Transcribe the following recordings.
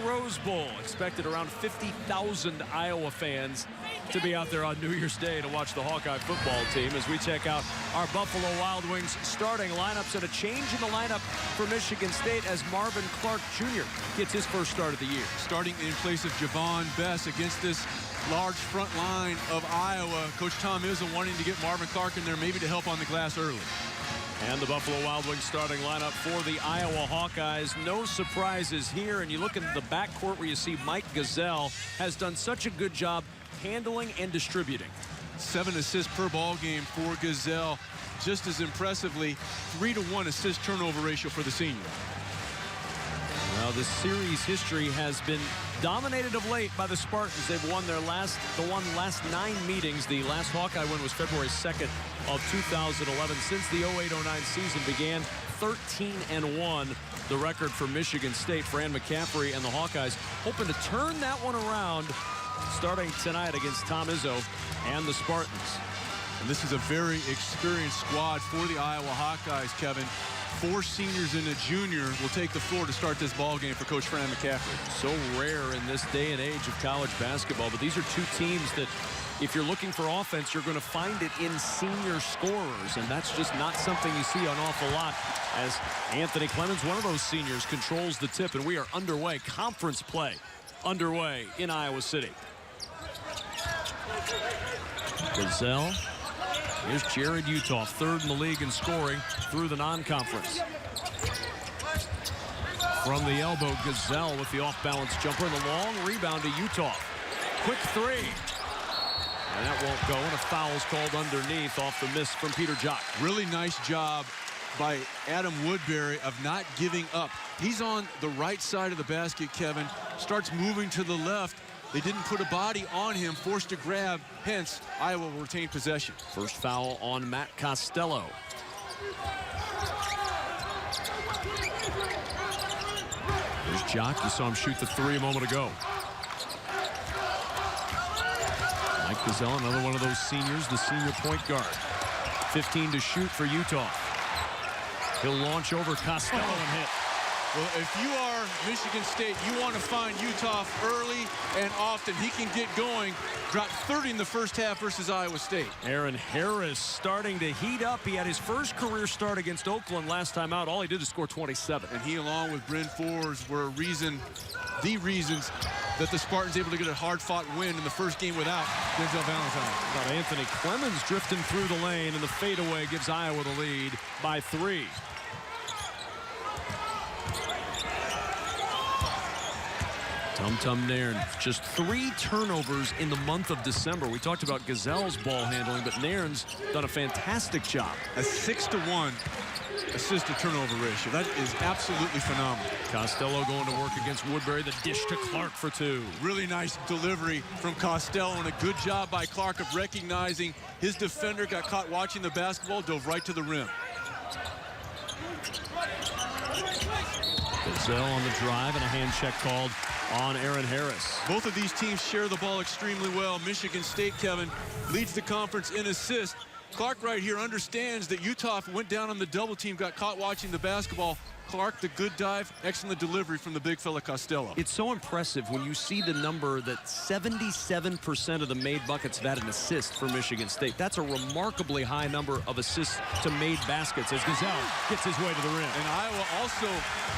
Rose Bowl. Expected around 50,000 Iowa fans to be out there on New Year's Day to watch the Hawkeye football team as we check out our Buffalo Wild Wings starting lineups, and a change in the lineup for Michigan State as Marvin Clark Jr. gets his first start of the year. Starting in place of Javon Bess against this large front line of Iowa. Coach Tom Izzo wanting to get Marvin Clark in there maybe to help on the glass early. And the Buffalo Wild Wings starting lineup for the Iowa Hawkeyes. No surprises here. And you look at the backcourt where you see Mike Gazelle has done such a good job handling and distributing. 7 assists per ball game for Gazelle. Just as impressively, 3-to-1 assist turnover ratio for the senior. Well, the series history has been dominated of late by the Spartans. They've won their last 9 meetings. The last Hawkeye win was February 2nd of 2011. Since the 08-09 season began, 13-1, the record for Michigan State. Fran McCaffrey and the Hawkeyes hoping to turn that one around starting tonight against Tom Izzo and the Spartans. And this is a very experienced squad for the Iowa Hawkeyes, Kevin. 4 seniors and a junior will take the floor to start this ball game for Coach Fran McCaffrey. So rare in this day and age of college basketball, but these are two teams that if you're looking for offense, you're going to find it in senior scorers, and that's just not something you see an awful lot as Anthony Clemens, one of those seniors, controls the tip, and we are underway. Conference play underway in Iowa City. Gazelle. Here's Jared Uthoff, 3rd in the league in scoring through the non-conference. From the elbow, Gazelle with the off-balance jumper and the long rebound to Uthoff. Quick 3. And that won't go, and a foul is called underneath off the miss from Peter Jock. Really nice job by Adam Woodbury of not giving up. He's on the right side of the basket, Kevin. Starts moving to the left. They didn't put a body on him, forced to grab, hence Iowa will retain possession. First foul on Matt Costello. There's Jock. You saw him shoot the 3 a moment ago. Mike Gazelle, another one of those seniors, the senior point guard. 15 to shoot for Utah. He'll launch over Costello and hit. Well, if you are Michigan State, you want to find Uthoff early and often. He can get going. Dropped 30 in the first half versus Iowa State. Aaron Harris starting to heat up. He had his first career start against Oakland last time out. All he did is score 27. And he, along with Bryn Forbes, were the reasons that the Spartans able to get a hard-fought win in the first game without Denzel Valentine. Got Anthony Clemens drifting through the lane, and the fadeaway gives Iowa the lead by 3. Tum Nairn, just 3 turnovers in the month of December. We talked about Gazelle's ball handling, but Nairn's done a fantastic job. A 6-to-1 assist-to-turnover ratio. That is absolutely phenomenal. Costello going to work against Woodbury. The dish to Clark for 2. Really nice delivery from Costello, and a good job by Clark of recognizing his defender got caught watching the basketball, dove right to the rim. Gazelle on the drive, and a hand check called on Aaron Harris. Both of these teams share the ball extremely well. Michigan State, Kevin, leads the conference in assists. Clark right here understands that Uthoff went down on the double team, got caught watching the basketball. Clark, the good dive, excellent delivery from the big fella Costello. It's so impressive when you see the number that 77% of the made buckets have had an assist for Michigan State. That's a remarkably high number of assists to made baskets as Gazelle gets his way to the rim. And Iowa also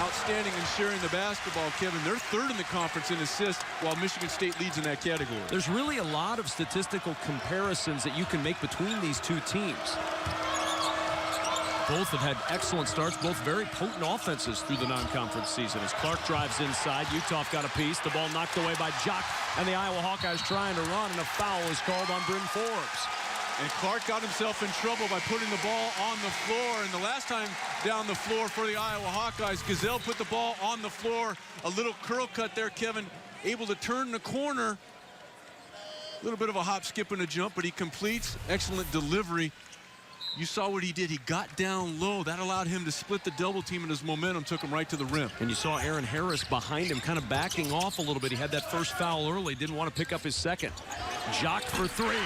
outstanding in sharing the basketball, Kevin. They're 3rd in the conference in assists, while Michigan State leads in that category. There's really a lot of statistical comparisons that you can make between these two teams. Both have had excellent starts, both very potent offenses through the non-conference season. As Clark drives inside, Uthoff got a piece. The ball knocked away by Jock, and the Iowa Hawkeyes trying to run, and a foul is called on Bryn Forbes. And Clark got himself in trouble by putting the ball on the floor. And the last time down the floor for the Iowa Hawkeyes, Gazelle put the ball on the floor. A little curl cut there, Kevin, able to turn the corner. A little bit of a hop, skip, and a jump, but he completes. Excellent delivery. You saw what he did. He got down low. That allowed him to split the double team, and his momentum took him right to the rim. And you saw Aaron Harris behind him kind of backing off a little bit. He had that first foul early, didn't want to pick up his second. Jock for 3.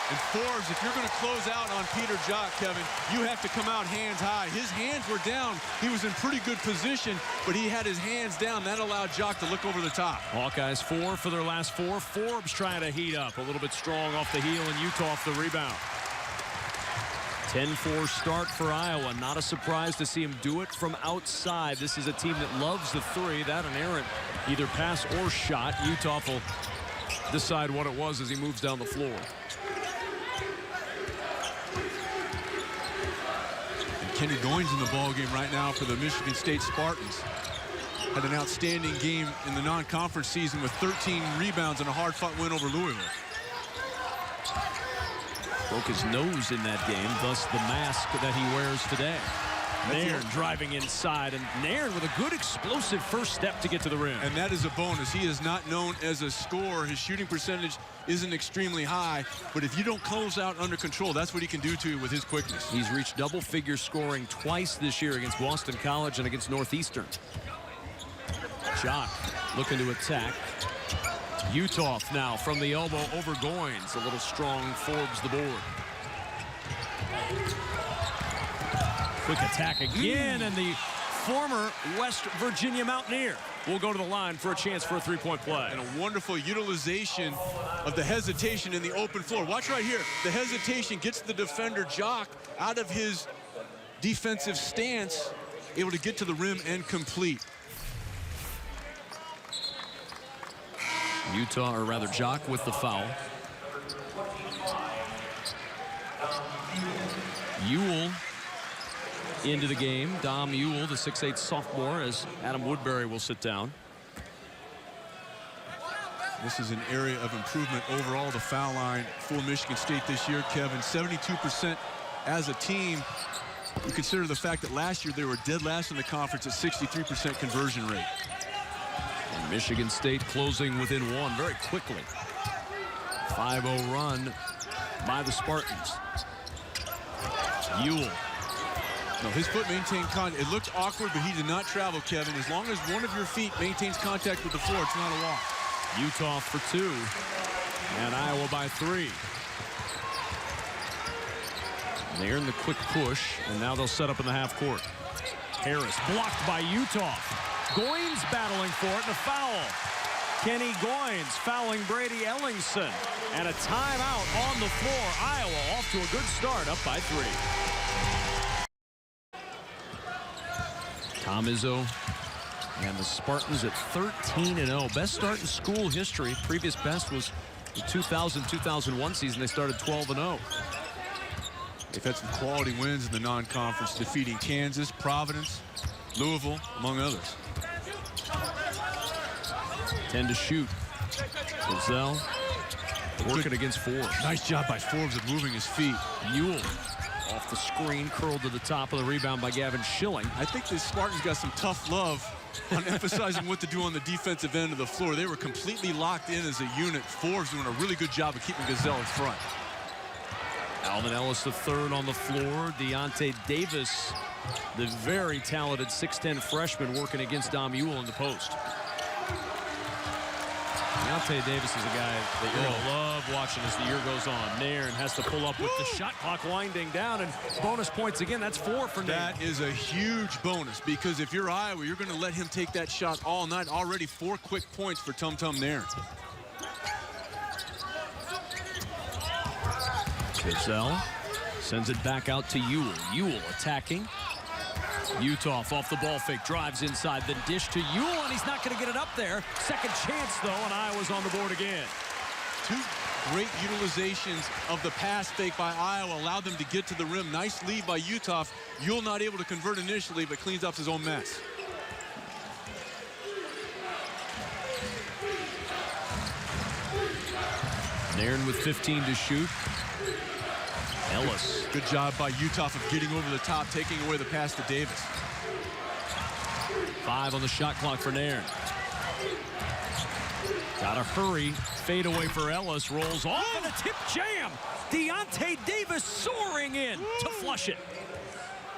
And Forbes, if you're going to close out on Peter Jock, Kevin, you have to come out hands high. His hands were down. He was in pretty good position, but he had his hands down. That allowed Jock to look over the top. Hawkeyes 4 for their last 4. Forbes trying to heat up. A little bit strong off the heel, and Utah off the rebound. 10-4 start for Iowa. Not a surprise to see him do it from outside. This is a team that loves the three. That an errant either pass or shot. Utah will decide what it was as he moves down the floor. Kenny Goins in the ballgame right now for the Michigan State Spartans. Had an outstanding game in the non-conference season with 13 rebounds and a hard-fought win over Louisville. Broke his nose in that game, thus the mask that he wears today. Nairn driving inside, and Nairn with a good explosive first step to get to the rim. And that is a bonus. He is not known as a scorer. His shooting percentage isn't extremely high, but if you don't close out under control, that's what he can do to you with his quickness. He's reached double-figure scoring twice this year against Boston College and against Northeastern. Jock looking to attack. Utah now from the elbow over Goins. A little strong Forbes the board. Quick attack again, and the former West Virginia Mountaineer will go to the line for a chance for a three-point play. And a wonderful utilization of the hesitation in the open floor. Watch right here. The hesitation gets the defender Jock out of his defensive stance, able to get to the rim and complete. Utah, or rather Jock, with the foul. Ewell into the game. Dom Ewell, the 6'8" sophomore, as Adam Woodbury will sit down. This is an area of improvement overall, the foul line for Michigan State this year, Kevin. 72% as a team. You consider the fact that last year they were dead last in the conference at 63% conversion rate. And Michigan State closing within one very quickly. 5-0 run by the Spartans. Ewell. No, his foot maintained contact. It looked awkward, but he did not travel, Kevin. As long as one of your feet maintains contact with the floor, it's not a loss. Utah for 2, and Iowa by 3. They're in the quick push, and now they'll set up in the half court. Harris blocked by Utah. Goins battling for it, and a foul. Kenny Goins fouling Brady Ellingson. And a timeout on the floor. Iowa off to a good start, up by 3. Tom Izzo and the Spartans at 13-0. Best start in school history. Previous best was the 2000-2001 season. They started 12-0. They've had some quality wins in the non-conference, defeating Kansas, Providence, Louisville, among others. 10 to shoot. Giselle working against Forbes. Nice job by Forbes of moving his feet. Ewell off the screen, curled to the top of the rebound by Gavin Schilling. I think the Spartans got some tough love on emphasizing what to do on the defensive end of the floor. They were completely locked in as a unit. Forbes doing a really good job of keeping Gazelle in front. Alvin Ellis the third on the floor. Deontay Davis, the very talented 6'10" freshman, working against Dom Ewell in the post. Deontay Davis is a guy that you're going to love watching as the year goes on. Nairn has to pull up with the shot clock winding down, and bonus points again. That's 4 for Nairn. That is a huge bonus, because if you're Iowa, you're going to let him take that shot all night. Already 4 quick points for Tum Tum Nairn. Giselle sends it back out to Ewell. Ewell attacking. Utah off the ball fake, drives inside, then dish to Ewell, and he's not going to get it up there. Second chance, though, and Iowa's on the board again. 2 great utilizations of the pass fake by Iowa allowed them to get to the rim. Nice lead by Utah. Ewell not able to convert initially, but cleans up his own mess. Nairn with 15 to shoot. Ellis. Good job by Utah of getting over the top, taking away the pass to Davis. 5 on the shot clock for Nairn. Gotta hurry. Fade away for Ellis. Rolls off and a tip jam. Deontay Davis soaring in to flush it.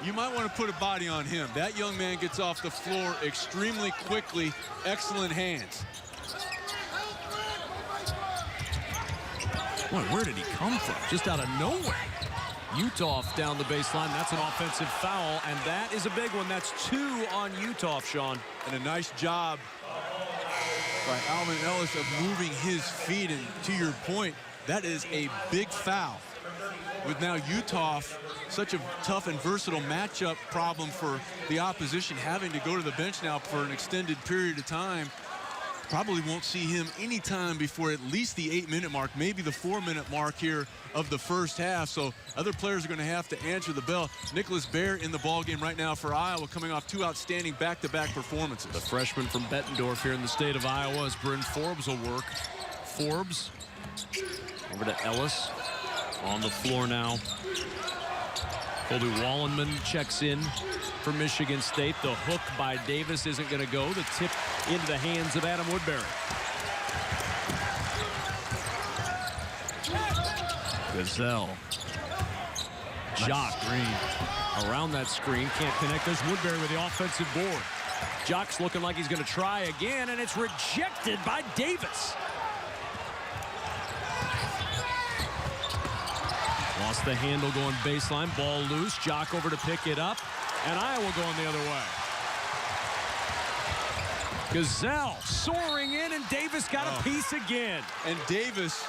You might want to put a body on him. That young man gets off the floor extremely quickly. Excellent hands. Boy, where did he come from? Just out of nowhere. Utah down the baseline. That's an offensive foul, and that is a big one. That's 2 on Utah, Sean. And a nice job by Alvin Ellis of moving his feet. And to your point, that is a big foul. With now Utah, such a tough and versatile matchup problem for the opposition, having to go to the bench now for an extended period of time. Probably won't see him anytime before at least the 8-minute mark, maybe the 4-minute mark here of the first half. So other players are going to have to answer the bell. Nicholas Baer in the ballgame right now for Iowa, coming off 2 outstanding back-to-back performances. The freshman from Bettendorf here in the state of Iowa, as Bryn Forbes will work. Forbes over to Ellis on the floor now. Colby Wallenman checks in for Michigan State. The hook by Davis isn't going to go. The tip into the hands of Adam Woodbury. Gazelle. Jock around that screen. Can't connect. There's Woodbury with the offensive board. Jock's looking like he's going to try again, and it's rejected by Davis. Lost the handle going baseline. Ball loose. Jock over to pick it up. And Iowa going the other way. Gazelle soaring in, and Davis got a piece again. And Davis,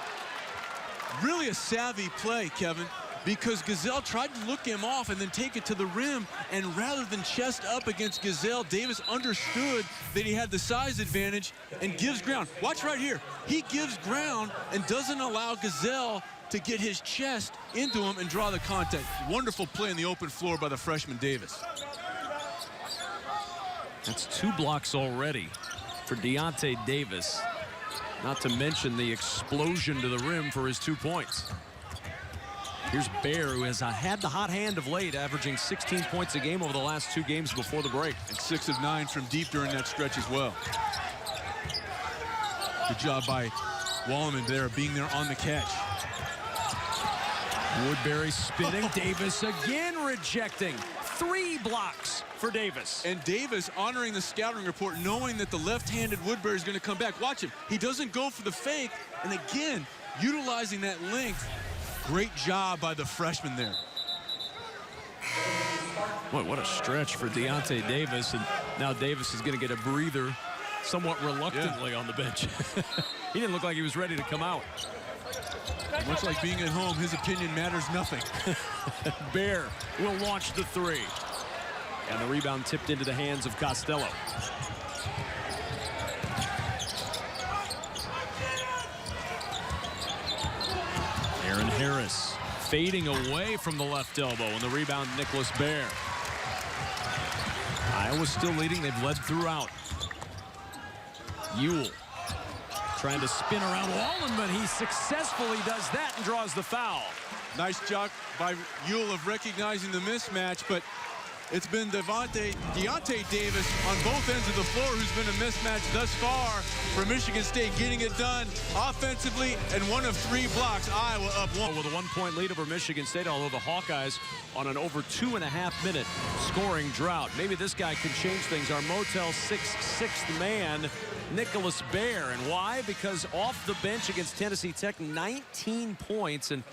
really a savvy play, Kevin, because Gazelle tried to look him off and then take it to the rim. And rather than chest up against Gazelle, Davis understood that he had the size advantage and gives ground. Watch right here. He gives ground and doesn't allow Gazelle to get his chest into him and draw the contact. Wonderful play in the open floor by the freshman Davis. That's 2 blocks already for Deontay Davis, not to mention the explosion to the rim for his 2 points. Here's Baer, who has had the hot hand of late, averaging 16 points a game over the last 2 games before the break. And 6 of 9 from deep during that stretch as well. Good job by Wallenman there, being there on the catch. Woodbury spinning. Davis again rejecting. 3 blocks for Davis. And Davis honoring the scouting report, knowing that the left-handed Woodbury is going to come back. Watch him. He doesn't go for the fake. And again, utilizing that length. Great job by the freshman there. Boy, what a stretch for Deontay Davis. And now Davis is going to get a breather somewhat reluctantly on the bench. He didn't look like he was ready to come out. Much like being at home, his opinion matters nothing. Baer will launch the 3. And the rebound tipped into the hands of Costello. Aaron Harris fading away from the left elbow, and the rebound, Nicholas Baer. Iowa's still leading. They've led throughout. Ewell trying to spin around Wallenman. He successfully does that and draws the foul. Nice job by Ewell of recognizing the mismatch, but it's been Deontay Davis on both ends of the floor who's been a mismatch thus far for Michigan State, getting it done offensively, and 1 of 3 blocks. Iowa up 1. With a 1-point lead over Michigan State, although the Hawkeyes on an over 2.5-minute scoring drought. Maybe this guy can change things. Our Motel 6 6th man, Nicholas Baer. And why? Because off the bench against Tennessee Tech, 19 points. And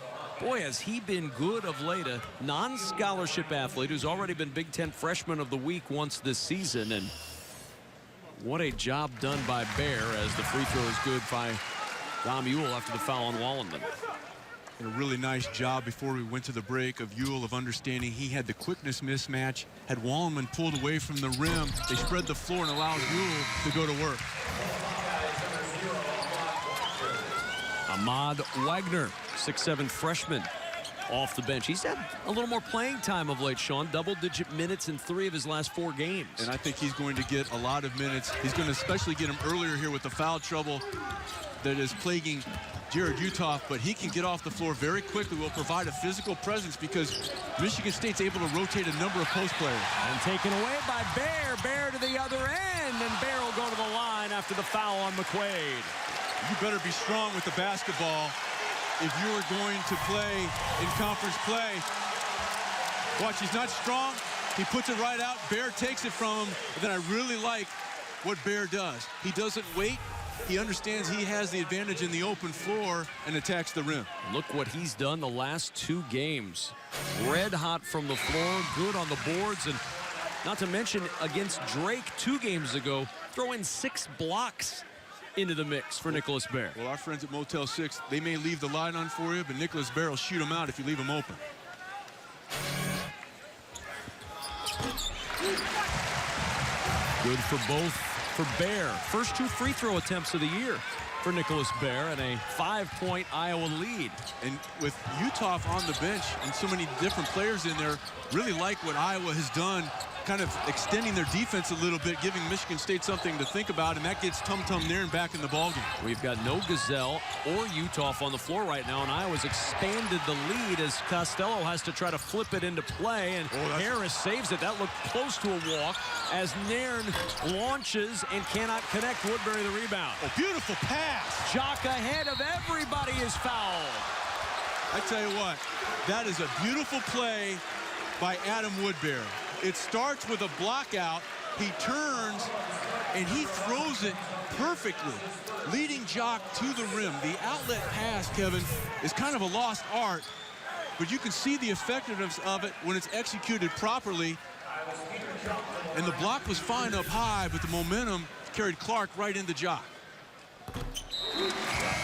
boy, has he been good of late. A non-scholarship athlete who's already been Big Ten Freshman of the Week once this season. And what a job done by Baer, as the free throw is good by Dom Ewell after the foul on Wallenman. And a really nice job before we went to the break of Ewell of understanding he had the quickness mismatch. Had Wallenman pulled away from the rim, they spread the floor and allowed Ewell to go to work. Ahmad Wagner, 6'7" freshman, off the bench. He's had a little more playing time of late, Sean. Double-digit minutes in 3 of his last 4 games. And I think he's going to get a lot of minutes. He's going to especially get him earlier here with the foul trouble that is plaguing Jared Uthoff, but he can get off the floor very quickly. Will provide a physical presence because Michigan State's able to rotate a number of post players. And taken away by Baer. Baer to the other end, and Baer will go to the line after the foul on McQuaid. You better be strong with the basketball if you are going to play in conference play. Watch, he's not strong. He puts it right out. Baer takes it from him. And then I really like what Baer does. He doesn't wait he understands he has the advantage in the open floor and attacks the rim. Look what he's done the last 2 games. Red hot from the floor, good on the boards, and not to mention against Drake 2 games ago, throwing 6 blocks into the mix for Nicholas Baer. Well, our friends at Motel 6, they may leave the light on for you, but Nicholas Baer will shoot them out if you leave them open. Good for both for Baer. First 2 free throw attempts of the year for Nicholas Baer and a 5-point Iowa lead. And with Utah on the bench and so many different players in there, really like what Iowa has done, kind of extending their defense a little bit, giving Michigan State something to think about, and that gets Tum Nairn back in the ballgame. We've got no Gazelle or Utah on the floor right now, and Iowa's expanded the lead as Costello has to try to flip it into play, and Harris saves it. That looked close to a walk as Nairn launches and cannot connect. Woodbury the rebound. Oh, beautiful pass. Jock ahead of everybody is fouled. I tell you what, that is a beautiful play by Adam Woodbury. It starts with a block out. He turns, and he throws it perfectly, leading Jock to the rim. The outlet pass, Kevin, is kind of a lost art, but you can see the effectiveness of it when it's executed properly. And the block was fine up high, but the momentum carried Clark right into Jock.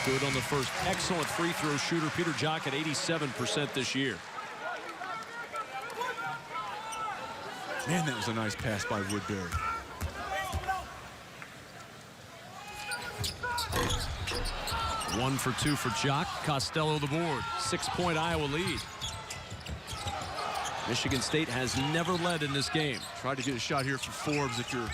Good on the first. Excellent free throw shooter. Peter Jock at 87% this year. Man, that was a nice pass by Woodbury. One for 2 for Jock. Costello the board. 6-point Iowa lead. Michigan State has never led in this game. Tried to get a shot here for Forbes if you're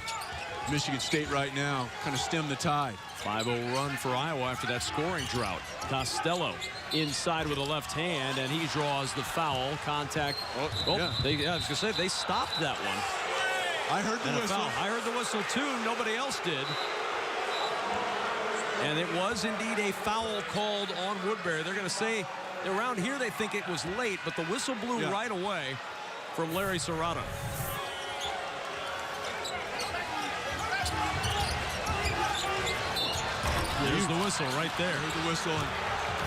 Michigan State right now. Kind of stem the tide. 5-0 run for Iowa after that scoring drought. Costello inside with a left hand, and he draws the foul. Contact. Yeah. I was going to say, they stopped that one. I heard the whistle. I heard the whistle, too. Nobody else did. And it was indeed a foul called on Woodbury. They're going to say, around here they think it was late, but the whistle blew right away from Larry Serrato. There's the whistle right there. There's the whistle.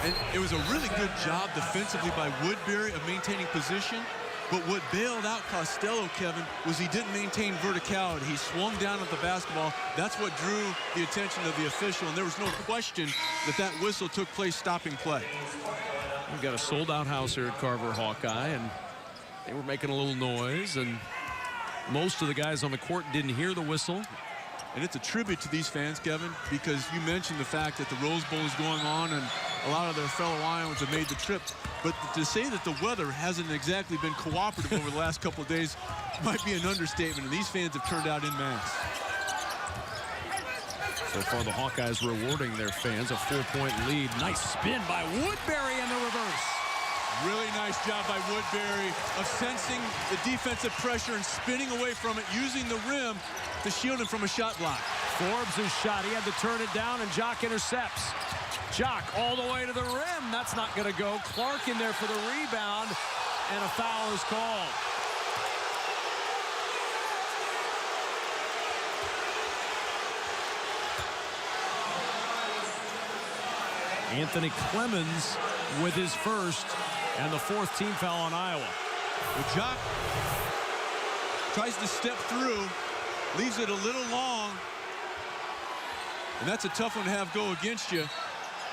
And it was a really good job defensively by Woodbury of maintaining position. But what bailed out Costello, Kevin, was he didn't maintain verticality. He swung down at the basketball. That's what drew the attention of the official. And there was no question that that whistle took place stopping play. We've got a sold-out house here at Carver Hawkeye, and they were making a little noise. And most of the guys on the court didn't hear the whistle. And it's a tribute to these fans, Kevin, because you mentioned the fact that the Rose Bowl is going on and a lot of their fellow Iowans have made the trip. But to say that the weather hasn't exactly been cooperative over the last couple of days might be an understatement, and these fans have turned out en masse. So far, the Hawkeyes rewarding their fans. A 4-point lead. Nice spin by Woodbury in the reverse. Really nice job by Woodbury of sensing the defensive pressure and spinning away from it, using the rim to shield him from a shot block. Forbes' shot. He had to turn it down, and Jock intercepts. Jock all the way to the rim. That's not going to go. Clark in there for the rebound, and a foul is called. Anthony Clemens with his first and the 4th team foul on Iowa. Well, Jock tries to step through, leaves it a little long, and that's a tough one to have go against you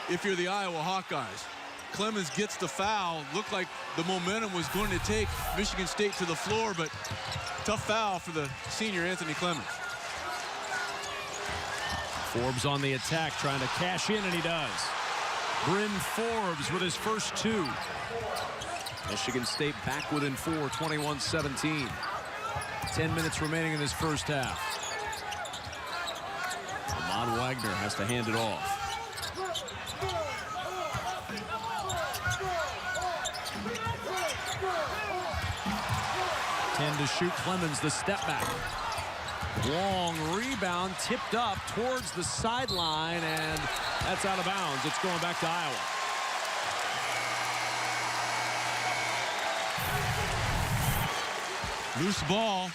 if you're the Iowa Hawkeyes. Clemens gets the foul. Looked like the momentum was going to take Michigan State to the floor, but tough foul for the senior Anthony Clemens. Forbes on the attack, trying to cash in, and he does. Bryn Forbes with his first 2. Michigan State back within 4, 21-17. 10 minutes remaining in this first half. Ahmad Wagner has to hand it off. 10 to shoot. Clemens, the step back. Long rebound, tipped up towards the sideline, and that's out of bounds. It's going back to Iowa. Loose ball.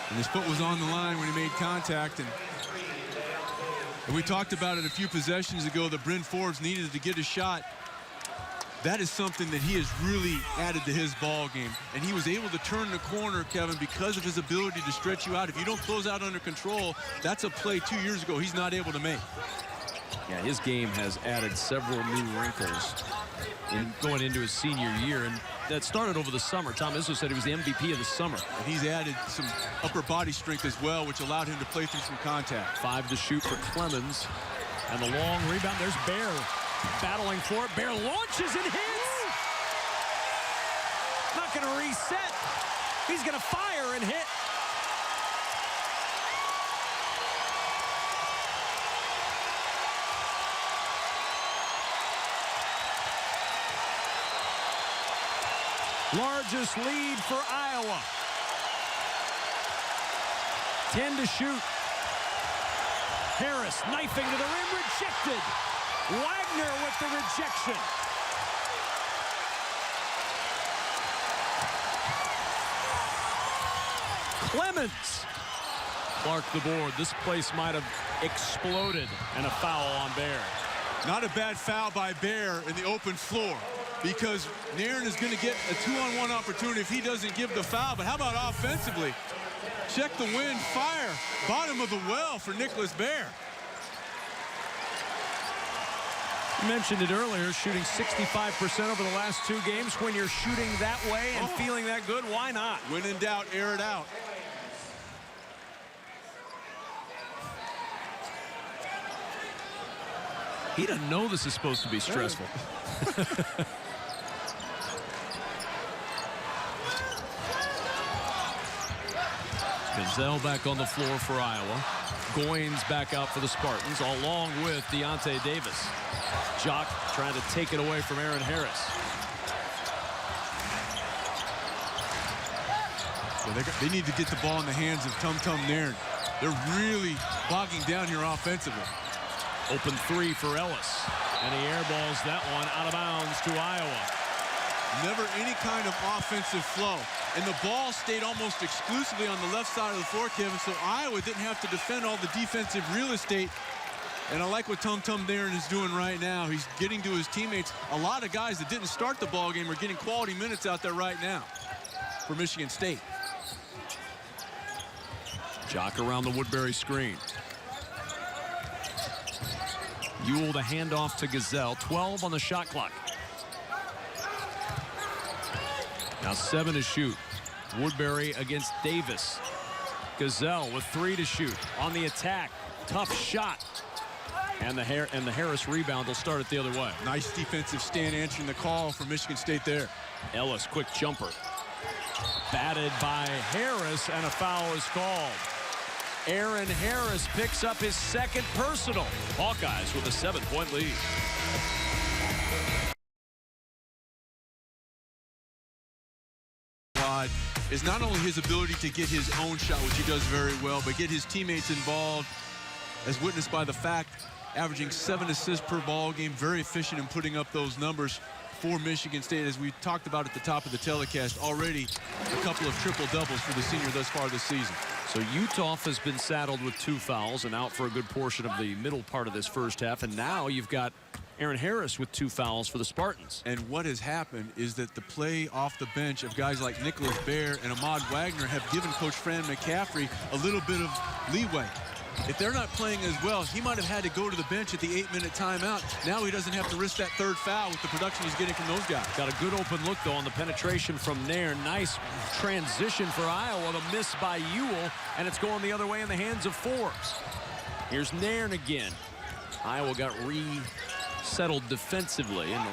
And his foot was on the line when he made contact. And we talked about it a few possessions ago that Bryn Forbes needed to get a shot. That is something that he has really added to his ball game. And he was able to turn the corner, Kevin, because of his ability to stretch you out. If you don't close out under control, that's a play 2 years ago he's not able to make. Yeah, his game has added several new wrinkles going into his senior year, and that started over the summer. Tom Izzo said he was the MVP of the summer. And he's added some upper body strength as well, which allowed him to play through some contact. 5 to shoot for Clemens. And the long rebound. There's Bear battling for it. Bear launches and hits. Not going to reset. He's going to fire and hit. Largest lead for Iowa. 10 to shoot. Harris knifing to the rim, rejected. Wagner with the rejection. Clemens. Clark the board. This place might have exploded, and a foul on Bear. Not a bad foul by Bear in the open floor, because Nairn is going to get a 2-on-1 opportunity if he doesn't give the foul. But how about offensively? Check the wind, fire, bottom of the well for Nicholas Bear. You mentioned it earlier, shooting 65% over the last 2 games. When you're shooting that way and feeling that good, why not? When in doubt, air it out. He doesn't know this is supposed to be stressful. Gazelle back on the floor for Iowa. Goins back out for the Spartans, along with Deontay Davis. Jock trying to take it away from Aaron Harris. Well, they need to get the ball in the hands of Tum Tum Nairn. They're really bogging down here offensively. Open 3 for Ellis. And he airballs that one out of bounds to Iowa. Never any kind of offensive flow. And the ball stayed almost exclusively on the left side of the floor, Kevin, so Iowa didn't have to defend all the defensive real estate. And I like what Tum Tum Nairn is doing right now. He's getting to his teammates. A lot of guys that didn't start the ball game are getting quality minutes out there right now for Michigan State. Jock around the Woodbury screen. Ewell the handoff to Gazelle. 12 on the shot clock. Now 7 to shoot. Woodbury against Davis. Gazelle with 3 to shoot. On the attack. Tough shot. And the Harris rebound will start it the other way. Nice defensive stand answering the call for Michigan State there. Ellis, quick jumper. Batted by Harris, and a foul is called. Aaron Harris picks up his 2nd personal. Hawkeyes with a 7-point lead. Is not only his ability to get his own shot, which he does very well, but get his teammates involved, as witnessed by the fact averaging 7 assists per ball game, very efficient in putting up those numbers for Michigan State. As we talked about at the top of the telecast, already a couple of triple doubles for the senior thus far this season. So Uthoff has been saddled with 2 fouls and out for a good portion of the middle part of this first half, and now you've got Aaron Harris with 2 fouls for the Spartans. And what has happened is that the play off the bench of guys like Nicholas Bear and Ahmad Wagner have given Coach Fran McCaffrey a little bit of leeway. If they're not playing as well, he might have had to go to the bench at the 8-minute timeout. Now he doesn't have to risk that 3rd foul with the production he's getting from those guys. Got a good open look, though, on the penetration from Nairn. Nice transition for Iowa. The miss by Ewell, and it's going the other way in the hands of Forbes. Here's Nairn again. Iowa got resettled defensively, and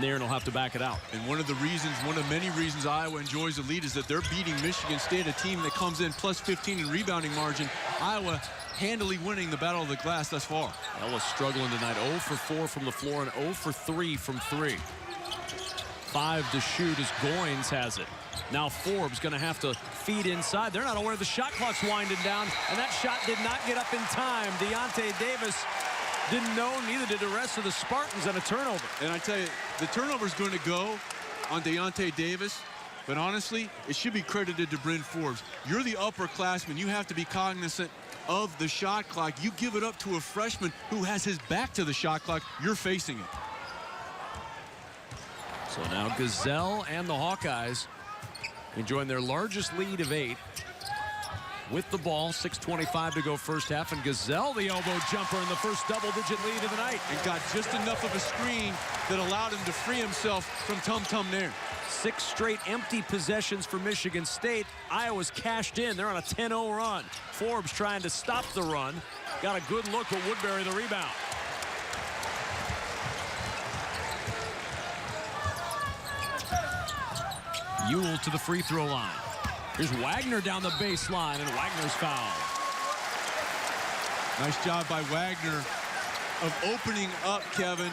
Nairn will have to back it out. And one of many reasons Iowa enjoys the lead is that they're beating Michigan State, a team that comes in plus 15 in rebounding margin. Iowa handily winning the battle of the glass thus far. Ellis struggling tonight, 0 for 4 from the floor and 0 for 3 from 3. 5 to shoot as Goins has it. Now Forbes going to have to feed inside. They're not aware the shot clock's winding down, and that shot did not get up in time. Deontay Davis didn't know, neither did the rest of the Spartans, on a turnover. And I tell you, the turnover is going to go on Deontay Davis. but honestly, it should be credited to Bryn Forbes. You're the upperclassman. You have to be cognizant of the shot clock. You give it up to a freshman who has his back to the shot clock. You're facing it. So now Gazelle and the Hawkeyes enjoying their largest lead of 8. With the ball, 6:25 to go first half, and Gazelle the elbow jumper in the first double-digit lead of the night. And got just enough of a screen that allowed him to free himself from Tum Tum Nairn. 6 straight empty possessions for Michigan State. Iowa's cashed in. They're on a 10-0 run. Forbes trying to stop the run. Got a good look, but Woodbury the rebound. Ewell to the free throw line. Here's Wagner down the baseline, and Wagner's fouled. Nice job by Wagner of opening up, Kevin,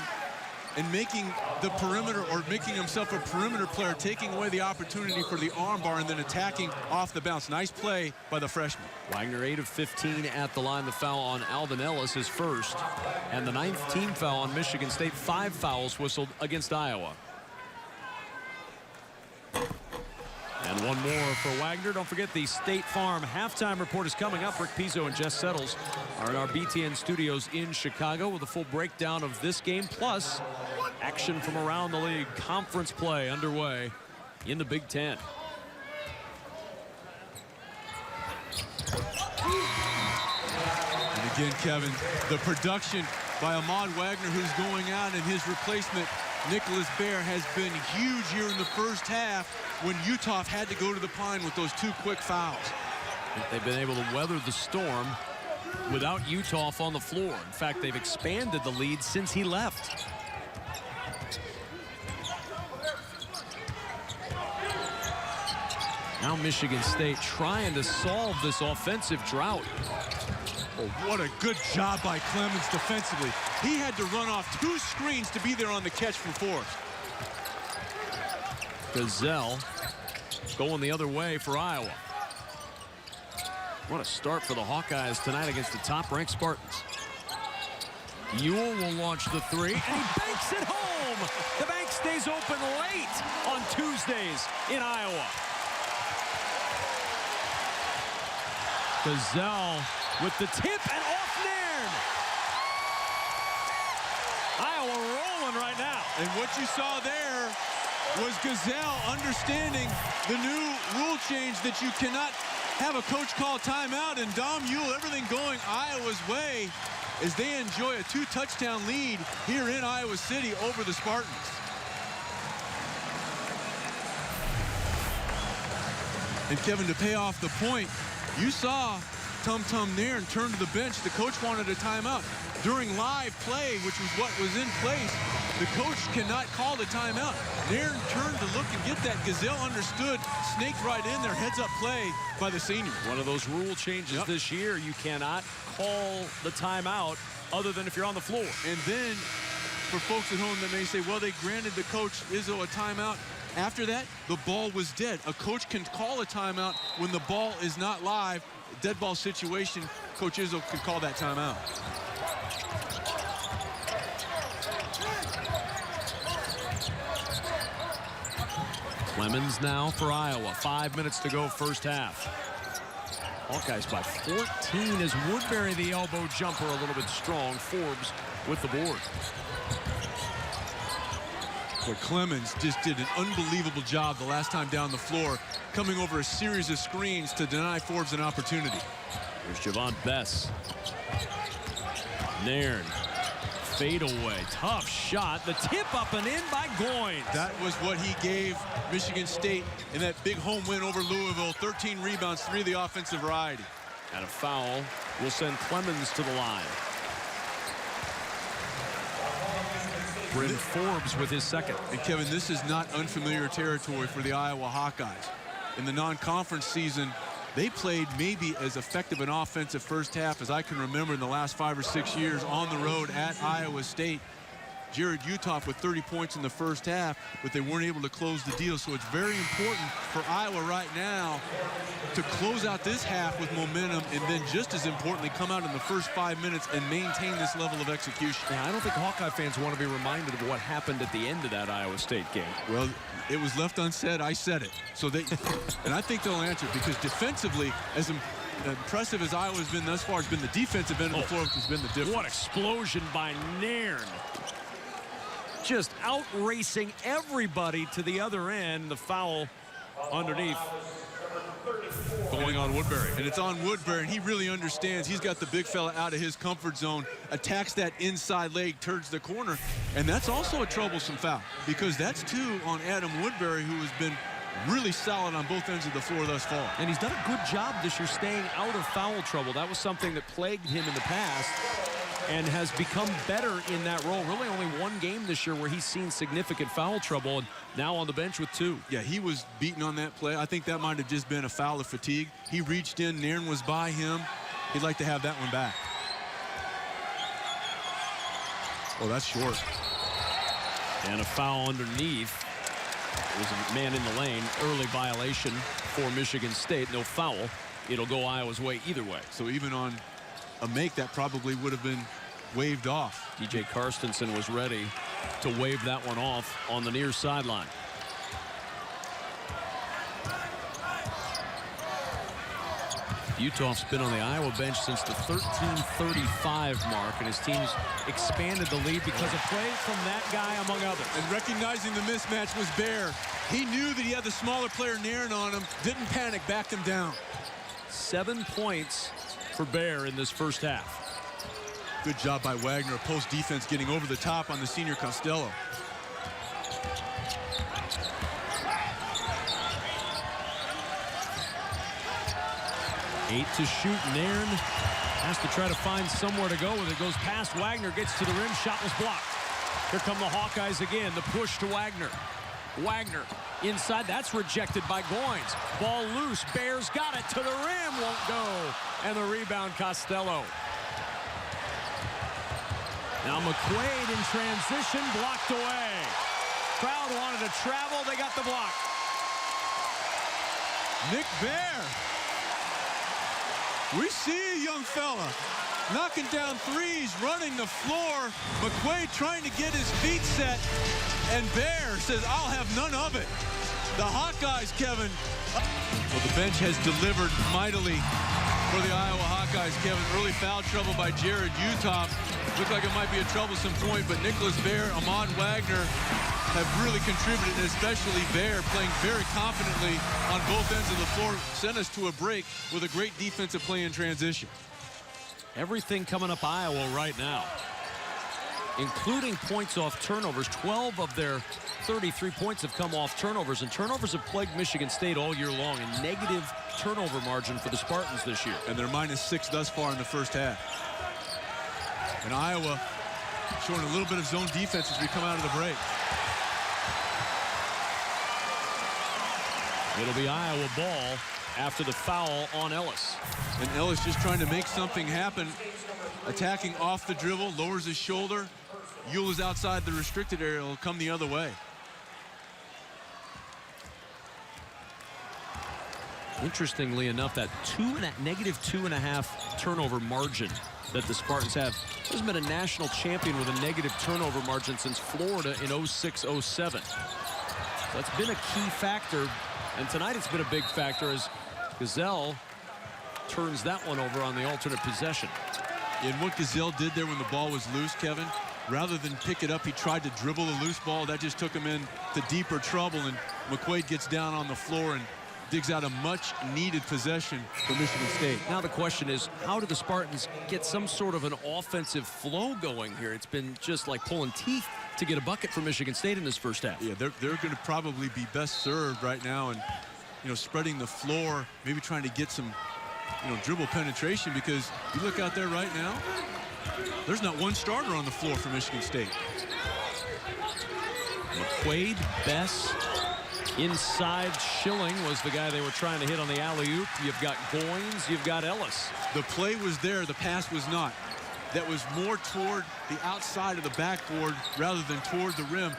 and making the perimeter, or making himself a perimeter player, taking away the opportunity for the armbar and then attacking off the bounce. Nice play by the freshman. Wagner 8 of 15 at the line. The foul on Alvin Ellis, his first, and the 9th team foul on Michigan State. 5 fouls whistled against Iowa. And one more for Wagner. Don't forget the State Farm halftime report is coming up. Rick Pizzo and Jess Settles are in our BTN studios in Chicago with a full breakdown of this game, plus action from around the league. Conference play underway in the Big Ten. And again, Kevin, the production by Ahmad Wagner, who's going out, and his replacement, Nicholas Baer, has been huge here in the first half when Utah had to go to the pine with those 2 quick fouls. They've been able to weather the storm without Utah on the floor. In fact, they've expanded the lead since he left. Now Michigan State trying to solve this offensive drought. Oh, what a good job by Clemens defensively. He had to run off 2 screens to be there on the catch for Forbes. Gazelle going the other way for Iowa. What a start for the Hawkeyes tonight against the top-ranked Spartans. Ewell will launch the 3, and he banks it home. The bank stays open late on Tuesdays in Iowa. Gazelle with the tip and off Nairn. Iowa rolling right now. And what you saw there was Gazelle understanding the new rule change that you cannot have a coach call timeout, and Dom Ewell, everything going Iowa's way as they enjoy a 2-touchdown lead here in Iowa City over the Spartans. And Kevin, to pay off the point, you saw Tum Tum Nairn turn to the bench. The coach wanted a timeout. During live play, which was what was in place, the coach cannot call the timeout. Nairn turned to look and get that. Gazelle understood, snaked right in there. Heads-up play by the senior. One of those rule changes this year. You cannot call the timeout other than if you're on the floor. And then, for folks at home that may say, well, they granted the coach Izzo a timeout. After that, the ball was dead. A coach can call a timeout when the ball is not live. Dead ball situation, Coach Izzo could call that timeout. Clemens now for Iowa. 5 minutes to go first half. Hawkeyes by 14 as Woodbury the elbow jumper a little bit strong. Forbes with the board. But Clemens just did an unbelievable job the last time down the floor, coming over a series of screens to deny Forbes an opportunity. Here's Javon Bess. Nairn. Fade away. Tough shot. The tip up and in by Goins. That was what he gave Michigan State in that big home win over Louisville. 13 rebounds, 3 of the offensive variety. And a foul will send Clemens to the line. Bryn Forbes with his second. And Kevin, this is not unfamiliar territory for the Iowa Hawkeyes. In the non-conference season, they played maybe as effective an offensive first half as I can remember in the last 5 or 6 years on the road at Iowa State. Jared Uthoff with 30 points in the first half, but they weren't able to close the deal. So it's very important for Iowa right now to close out this half with momentum, and then just as importantly, come out in the first 5 minutes and maintain this level of execution. Yeah, I don't think Hawkeye fans want to be reminded of what happened at the end of that Iowa State game. Well, it was left unsaid. I said it. So they, and I think they'll answer, because defensively, as impressive as Iowa's been thus far, has been the defensive end of the floor, which has been the difference. What explosion by Nairn. Just out-racing everybody to the other end. The foul underneath. Going on Woodbury. And it's on Woodbury, and he really understands. He's got the big fella out of his comfort zone, attacks that inside leg towards the corner, and that's also a troublesome foul, because that's 2 on Adam Woodbury, who has been really solid on both ends of the floor thus far. And he's done a good job this year staying out of foul trouble. That was something that plagued him in the past, and has become better in that role. Really only 1 game this year where he's seen significant foul trouble, and now on the bench with 2. Yeah, he was beaten on that play. I think that might have just been a foul of fatigue. He reached in, Nairn was by him. He'd like to have that one back. Oh, that's short. And a foul underneath. It was a man in the lane. Early violation for Michigan State. No foul. It'll go Iowa's way either way. So even on a make, that probably would have been waved off. DJ Karstensen was ready to wave that one off on the near sideline. Uthoff's been on the Iowa bench since the 13:35 mark, and his team's expanded the lead because of play from that guy, among others. And recognizing the mismatch was Bear. He knew that he had the smaller player Nairn on him, didn't panic, backed him down. 7 points for Bear in this first half. Good job by Wagner, a post defense getting over the top on the senior Costello. Eight to shoot. Nairn has to try to find somewhere to go with it. Goes past Wagner, gets to the rim, shot was blocked. Here come the Hawkeyes again. The push to Wagner. Wagner inside, that's rejected by Goins. Ball loose, Bears got it to the rim, won't go. And the rebound, Costello. Now McQuaid in transition, blocked away. Crowd wanted to travel, they got the block. Nick Bear. We see a young fella knocking down threes, running the floor. McQuaid trying to get his feet set, and Bear says, I'll have none of it. The Hawkeyes, Kevin. Well, the bench has delivered mightily for the Iowa Hawkeyes, Kevin. Early foul trouble by Jared Uthoff. Looked like it might be a troublesome point, but Nicholas Bear, Ahmad Wagner have really contributed, especially Bear playing very confidently on both ends of the floor. Sent us to a break with a great defensive play in transition. Everything coming up Iowa right now, including points off turnovers. 12 of their 33 points have come off turnovers, and turnovers have plagued Michigan State all year long. A negative turnover margin for the Spartans this year. And they're -6 thus far in the first half. And Iowa showing a little bit of zone defense as we come out of the break. It'll be Iowa ball after the foul on Ellis. And Ellis just trying to make something happen. Attacking off the dribble, lowers his shoulder. Ewell is outside the restricted area. Will come the other way. Interestingly enough, that -2.5 turnover margin that the Spartans have. There's been a national champion with a negative turnover margin since Florida in 06-07. That's been a key factor, and tonight it's been a big factor as Gazelle turns that one over on the alternate possession. And what Gazelle did there when the ball was loose, Kevin, rather than pick it up, he tried to dribble a loose ball. That just took him into deeper trouble, and McQuaid gets down on the floor and digs out a much-needed possession for Michigan State. Now the question is, how do the Spartans get some sort of an offensive flow going here? It's been just like pulling teeth to get a bucket for Michigan State in this first half. Yeah, they're going to probably be best served right now, and spreading the floor, maybe trying to get some dribble penetration, because you look out there right now, there's not one starter on the floor for Michigan State. McQuaid, Bess. Inside, Schilling was the guy they were trying to hit on the alley-oop. You've got Goins, you've got Ellis. The play was there, the pass was not. that was more toward the outside of the backboard rather than toward the rim.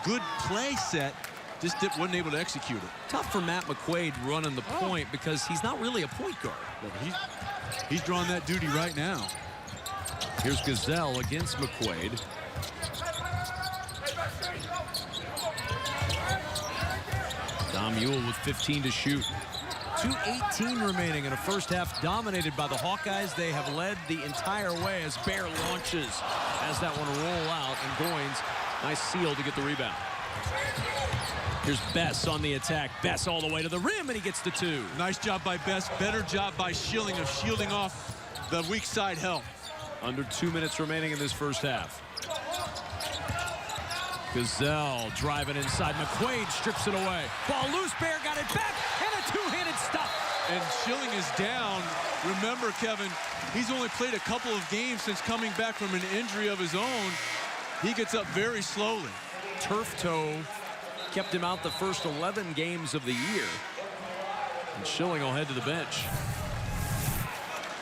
Good play set, just wasn't able to execute it. Tough for Matt McQuaid running the point because he's not really a point guard. He's drawing that duty right now. Here's Gazelle against McQuaid. Dom Ewell with 15 to shoot. 2:18 remaining in a first half dominated by the Hawkeyes. They have led the entire way as Bear launches as that one roll out, and Goins, nice seal to get the rebound. Here's Bess on the attack. Bess all the way to the rim, and he gets the 2. Nice job by Bess. Better job by Schilling of shielding off the weak side help. Under 2 minutes remaining in this first half. Gazelle driving inside. McQuaid strips it away. Ball loose. Bear got it back, and a two-handed stop. And Schilling is down. Remember, Kevin, he's only played a couple of games since coming back from an injury of his own. He gets up very slowly. Turf toe kept him out the first 11 games of the year. And Schilling will head to the bench.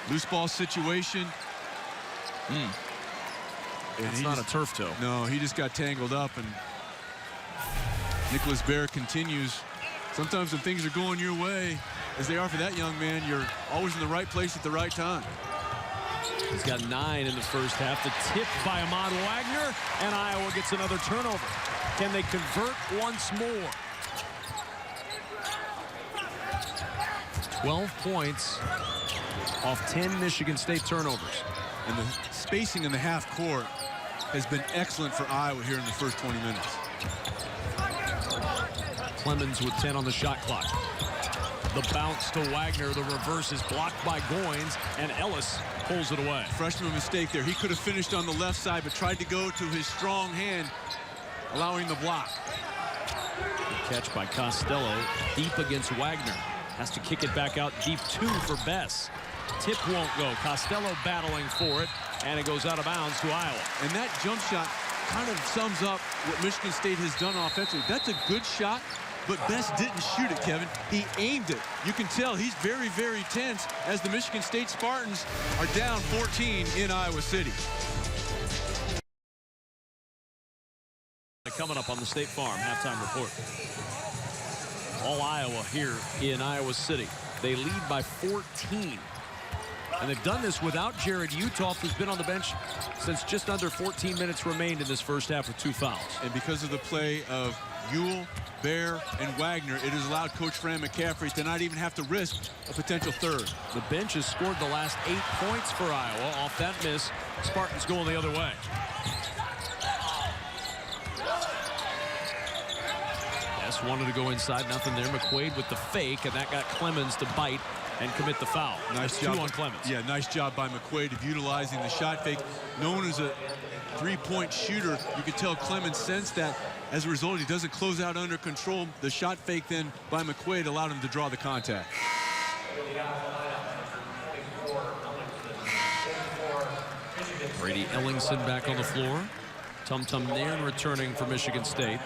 Loose ball situation. It's not a turf toe. No, he just got tangled up, and Nicholas Bear continues. Sometimes when things are going your way, as they are for that young man, you're always in the right place at the right time. He's got 9 in the first half. The tip by Ahmad Wagner, and Iowa gets another turnover. Can they convert once more? 12 points off 10 Michigan State turnovers. And the spacing in the half court has been excellent for Iowa here in the first 20 minutes. Clemens with 10 on the shot clock. The bounce to Wagner. The reverse is blocked by Goins, and Ellis pulls it away. Freshman mistake there. He could have finished on the left side, but tried to go to his strong hand, allowing the block. Good catch by Costello. Deep against Wagner. Has to kick it back out deep 2 for Bess. Tip won't go. Costello battling for it, and it goes out of bounds to Iowa. And that jump shot kind of sums up what Michigan State has done offensively. That's a good shot, but Bess didn't shoot it, Kevin. He aimed it. You can tell he's very, very tense as the Michigan State Spartans are down 14 in Iowa City. Coming up on the State Farm halftime report. All Iowa here in Iowa City. They lead by 14. And they've done this without Jared Uthoff, who's been on the bench since just under 14 minutes remained in this first half with 2 fouls. And because of the play of Ewell, Bear, and Wagner, it has allowed Coach Fran McCaffrey to not even have to risk a potential third. The bench has scored the last 8 points for Iowa off that miss. Spartans going the other way. Yes, wanted to go inside, nothing there. McQuaid with the fake, and that got Clemens to bite and commit the foul. Nice job on Clemens. Yeah, nice job by McQuaid of utilizing the shot fake. Known as a three-point shooter, you could tell Clemens sensed that. As a result, he doesn't close out under control. The shot fake then by McQuaid allowed him to draw the contact. Brady Ellingson back on the floor. Tum Tum Nairn returning for Michigan State.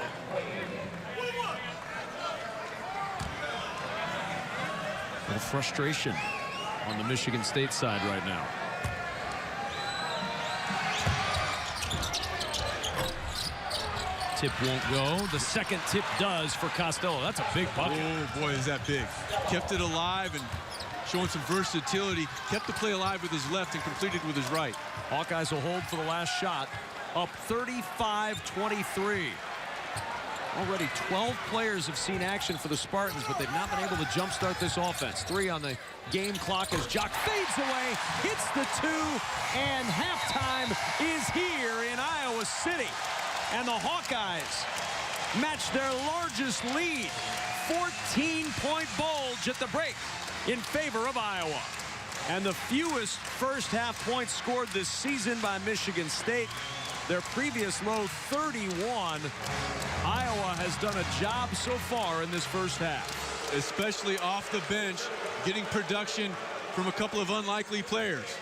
A little frustration on the Michigan State side right now. Tip won't go. The second tip does for Costello. That's a big bucket. Oh, boy, is that big. Kept it alive and showing some versatility. Kept the play alive with his left and completed with his right. Hawkeyes will hold for the last shot. Up 35-23. Already 12 players have seen action for the Spartans, but they've not been able to jumpstart this offense. 3 on the game clock as Jock fades away, hits the 2, and halftime is here in Iowa City. And the Hawkeyes match their largest lead. 14-point bulge at the break in favor of Iowa. And the fewest first-half points scored this season by Michigan State. Their previous low, 31. Iowa has done a job so far in this first half. Especially off the bench, getting production from a couple of unlikely players.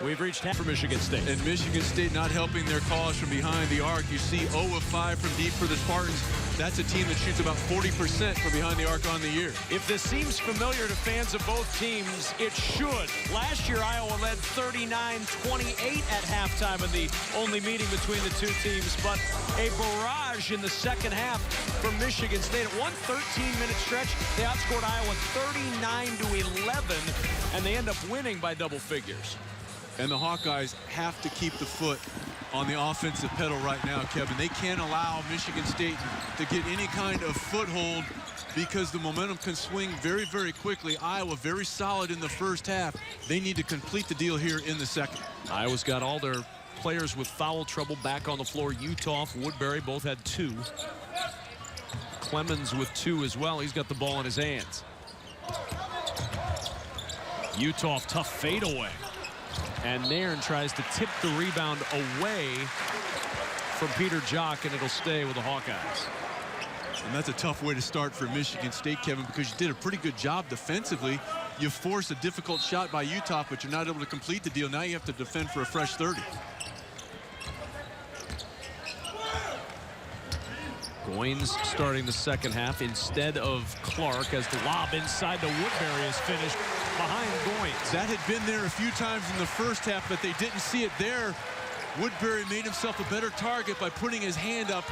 We've reached half for Michigan State. And Michigan State not helping their cause from behind the arc. You see 0 of 5 from deep for the Spartans. That's a team that shoots about 40% from behind the arc on the year. If this seems familiar to fans of both teams, it should. Last year, Iowa led 39-28 at halftime in the only meeting between the two teams, but a barrage in the second half from Michigan State. At one 13-minute stretch, they outscored Iowa 39-11, and they end up winning by double figures. And the Hawkeyes have to keep the foot on the offensive pedal right now, Kevin. They can't allow Michigan State to get any kind of foothold because the momentum can swing very, very quickly. Iowa very solid in the first half. They need to complete the deal here in the second. Iowa's got all their players with foul trouble back on the floor. Utah, Woodbury both had 2. Clemens with 2 as well. He's got the ball in his hands. Utah, tough fadeaway. And Nairn tries to tip the rebound away from Peter Jock, and it'll stay with the Hawkeyes. And that's a tough way to start for Michigan State, Kevin, because you did a pretty good job defensively. You forced a difficult shot by Utah, but you're not able to complete the deal. Now you have to defend for a fresh 30. Goins starting the second half instead of Clark as the lob inside to Woodbury is finished behind Goins. That had been there a few times in the first half, but they didn't see it there. Woodbury made himself a better target by putting his hand up,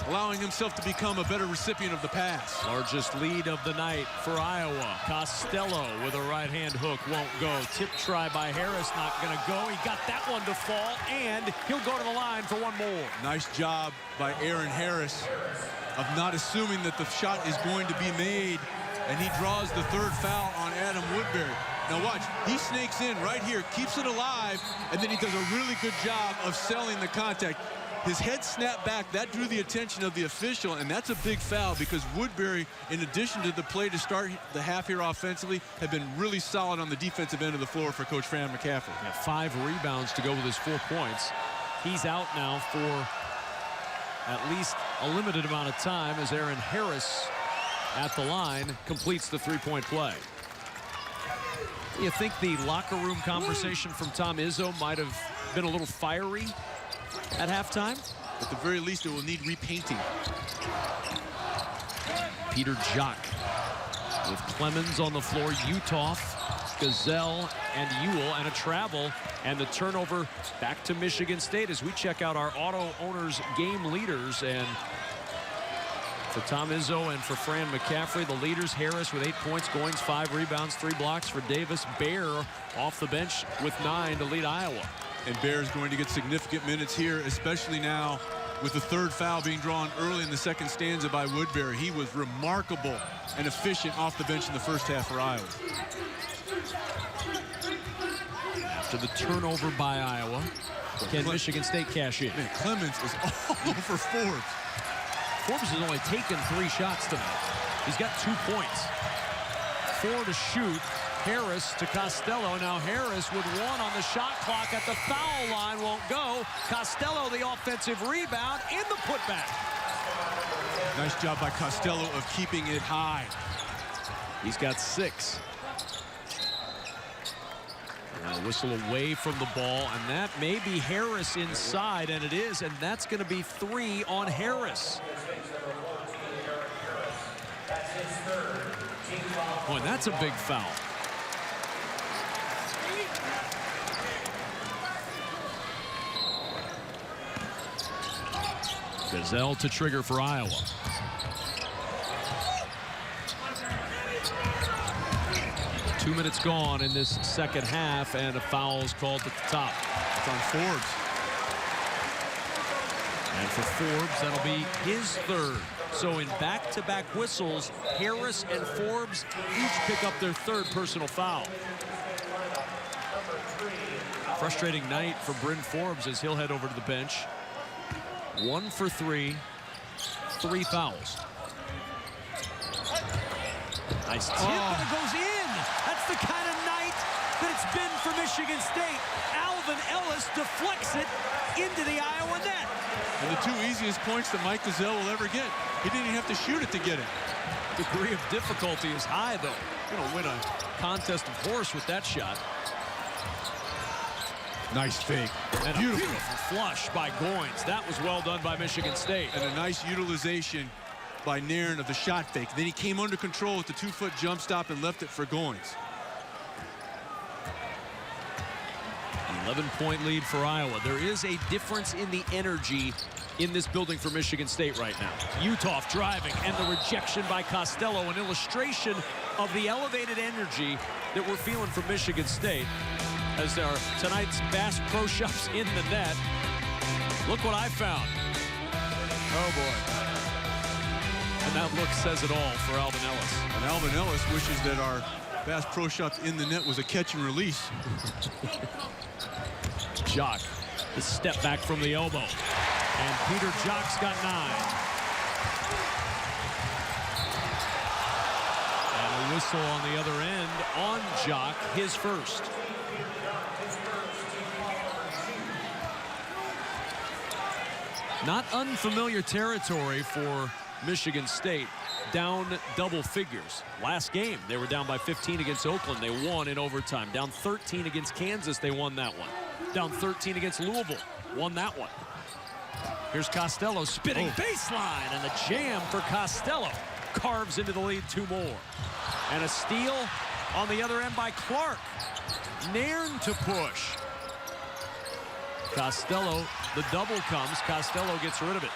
allowing himself to become a better recipient of the pass. Largest lead of the night for Iowa. Costello with a right-hand hook won't go. Tip try by Harris, not going to go. He got that one to fall, and he'll go to the line for one more. Nice job by Aaron Harris of not assuming that the shot is going to be made, and he draws the third foul on Adam Woodbury. Now watch, he snakes in right here, keeps it alive, and then he does a really good job of selling the contact. His head snapped back. That drew the attention of the official, and that's a big foul because Woodbury, in addition to the play to start the half here offensively, have been really solid on the defensive end of the floor for Coach Fran McCaffrey. Yeah, 5 rebounds to go with his 4 points. He's out now for at least a limited amount of time as Aaron Harris at the line completes the 3-point play. You think the locker room conversation from Tom Izzo might have been a little fiery at halftime? At the very least, it will need repainting. Peter Jock with Clemens on the floor, Utah, Gazelle, and Ewell, and a travel, and the turnover back to Michigan State as we check out our auto owners game leaders. And for Tom Izzo and for Fran McCaffrey, the leaders: Harris with 8 points, Goins 5 rebounds, 3 blocks for Davis. Bear off the bench with 9 to lead Iowa. And Bear is going to get significant minutes here, especially now with the third foul being drawn early in the second stanza by Woodbury. He was remarkable and efficient off the bench in the first half for Iowa. After the turnover by Iowa, can Michigan State cash in? Man, Clemens is all over Forbes. Forbes has only taken 3 shots tonight. He's got 2 points. 4 to shoot. Harris to Costello. Now Harris with 1 on the shot clock at the foul line, won't go. Costello the offensive rebound in the putback. Nice job by Costello of keeping it high. He's got 6. Now a whistle away from the ball, and that may be Harris inside, and it is, and that's going to be 3 on Harris. Oh, and that's a big foul. Gazelle to trigger for Iowa. Two minutes gone in this second half, and a foul is called at the top. It's on Forbes. And for Forbes, that'll be his 3rd. So in back-to-back whistles, Harris and Forbes each pick up their 3rd personal foul. Frustrating night for Bryn Forbes as he'll head over to the bench. 1 for 3, 3 fouls. Nice tip, and it goes in. That's the kind of night that it's been for Michigan State. Alvin Ellis deflects it into the Iowa net. And the 2 easiest points that Mike Gazelle will ever get. He didn't even have to shoot it to get it. Degree of difficulty is high, though. Going to win a contest of course with that shot. Nice fake. And a beautiful flush by Goins. That was well done by Michigan State. And a nice utilization by Nairn of the shot fake. Then he came under control with the 2-foot jump stop and left it for Goins. 11-point lead for Iowa. There is a difference in the energy in this building for Michigan State right now. Uthoff driving, and the rejection by Costello, an illustration of the elevated energy that we're feeling from Michigan State as our tonight's Bass Pro Shops in the net. Look what I found. Oh boy. And that look says it all for Alvin Ellis. And Alvin Ellis wishes that our Bass Pro Shops in the net was a catch and release. Jock, the step back from the elbow. And Peter Jock's got 9. And a whistle on the other end on Jock, his first. Not unfamiliar territory for Michigan State. Down double figures. Last game, they were down by 15 against Oakland. They won in overtime. Down 13 against Kansas. They won that one. Down 13 against Louisville. Won that one. Here's Costello spinning baseline, and the jam for Costello carves into the lead 2 more. And a steal on the other end by Clark. Nairn to push. Costello, the double comes. Costello gets rid of it.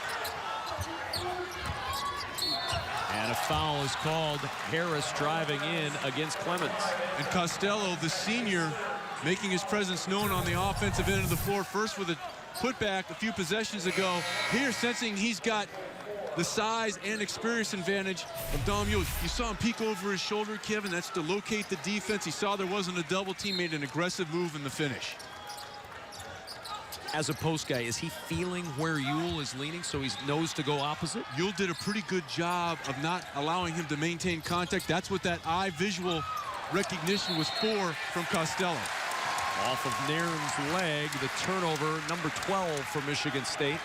And a foul is called. Harris driving in against Clemens. And Costello, the senior, making his presence known on the offensive end of the floor. First with a putback a few possessions ago. Here, sensing he's got the size and experience advantage of Dom Ewell. You saw him peek over his shoulder, Kevin. That's to locate the defense. He saw there wasn't a double team, made an aggressive move in the finish. As a post guy, is he feeling where Ewell is leaning so he knows to go opposite? Ewell did a pretty good job of not allowing him to maintain contact. That's what that eye visual recognition was for from Costello. Off of Nairn's leg, the turnover, number 12 for Michigan State.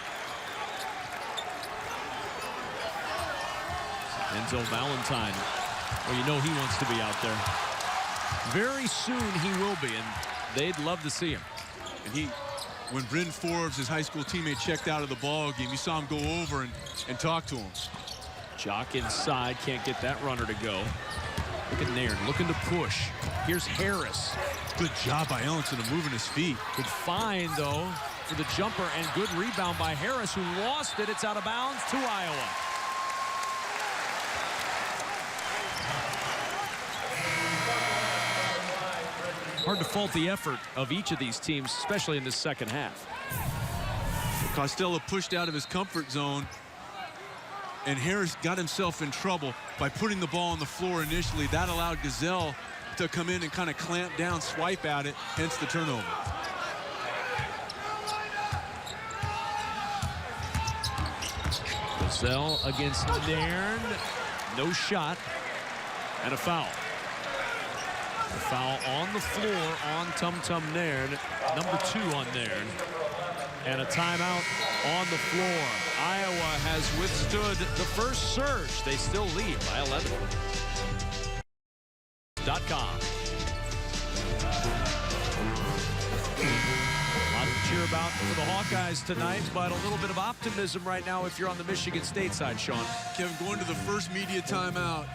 Enzo Valentine, well, you know he wants to be out there. Very soon he will be, and they'd love to see him. And when Bryn Forbes, his high school teammate, checked out of the ball game, you saw him go over and talk to him. Jock inside, can't get that runner to go. Look at Nairn, looking to push. Here's Harris. Good job by Ellenson of moving his feet. Good find, though, for the jumper, and good rebound by Harris, who lost it. It's out of bounds to Iowa. Hard to fault the effort of each of these teams, especially in this second half. Costello pushed out of his comfort zone, and Harris got himself in trouble by putting the ball on the floor initially. That allowed Gazelle to come in and kind of clamp down, swipe at it, hence the turnover. Gazelle against Nairn. No shot, and a foul. A foul on the floor on Tum Tum Nairn, number 2 on Nairn. And a timeout on the floor. Iowa has withstood the first surge. They still lead by 11. .com. A lot to cheer about for the Hawkeyes tonight, but a little bit of optimism right now if you're on the Michigan State side, Sean. Kevin, going to the first media timeout.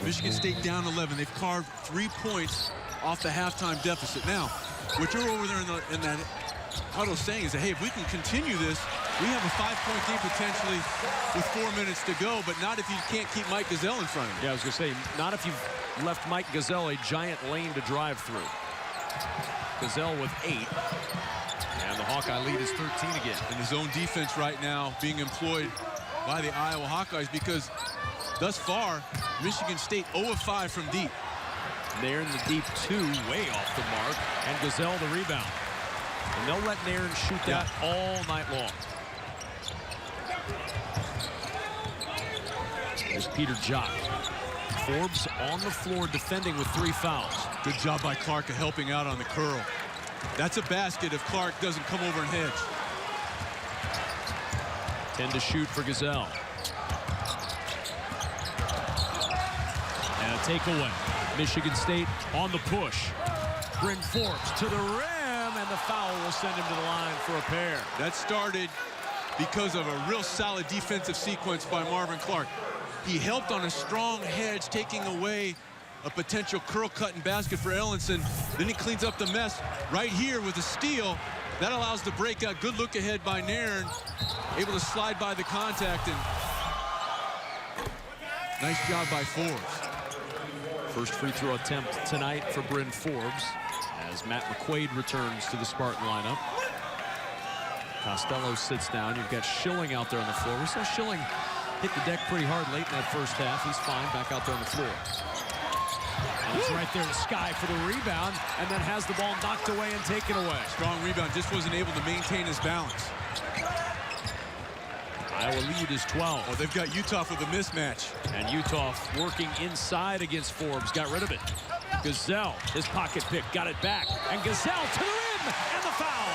Michigan State down 11. They've carved 3 points off the halftime deficit. Now, what you're over there in that huddle saying is that, hey, if we can continue this, we have a 5-point game potentially with 4 minutes to go, but not if you can't keep Mike Gazelle in front of you. Yeah, I was going to say, not if you've left Mike Gazelle a giant lane to drive through. Gazelle with 8. And the Hawkeye lead is 13 again. And the zone defense right now being employed by the Iowa Hawkeyes because thus far, Michigan State 0 of 5 from deep. Nairn the deep 2, way off the mark, and Gazelle the rebound. And they'll let Nairn shoot that all night long. There's Peter Jock. Forbes on the floor defending with 3 fouls. Good job by Clark of helping out on the curl. That's a basket if Clark doesn't come over and hedge. 10 to shoot for Gazelle. And a takeaway. Michigan State on the push. Bryn Forbes to the rim, and the a foul will send him to the line for a pair. That started because of a real solid defensive sequence by Marvin Clark. He helped on a strong hedge, taking away a potential curl cut and basket for Ellenson. Then he cleans up the mess right here with a steal. That allows the breakout. Good look ahead by Nairn. Able to slide by the contact, and nice job by Forbes. First free throw attempt tonight for Bryn Forbes as Matt McQuaid returns to the Spartan lineup. Costello sits down. You've got Schilling out there on the floor. We saw Schilling hit the deck pretty hard late in that first half. He's fine back out there on the floor. And he's right there in the sky for the rebound, and then has the ball knocked away and taken away. Strong rebound, just wasn't able to maintain his balance. Iowa lead is 12. Oh, they've got Utah with a mismatch. And Utah working inside against Forbes. Got rid of it. Gazelle, his pocket pick, got it back. And Gazelle to the rim, and the foul.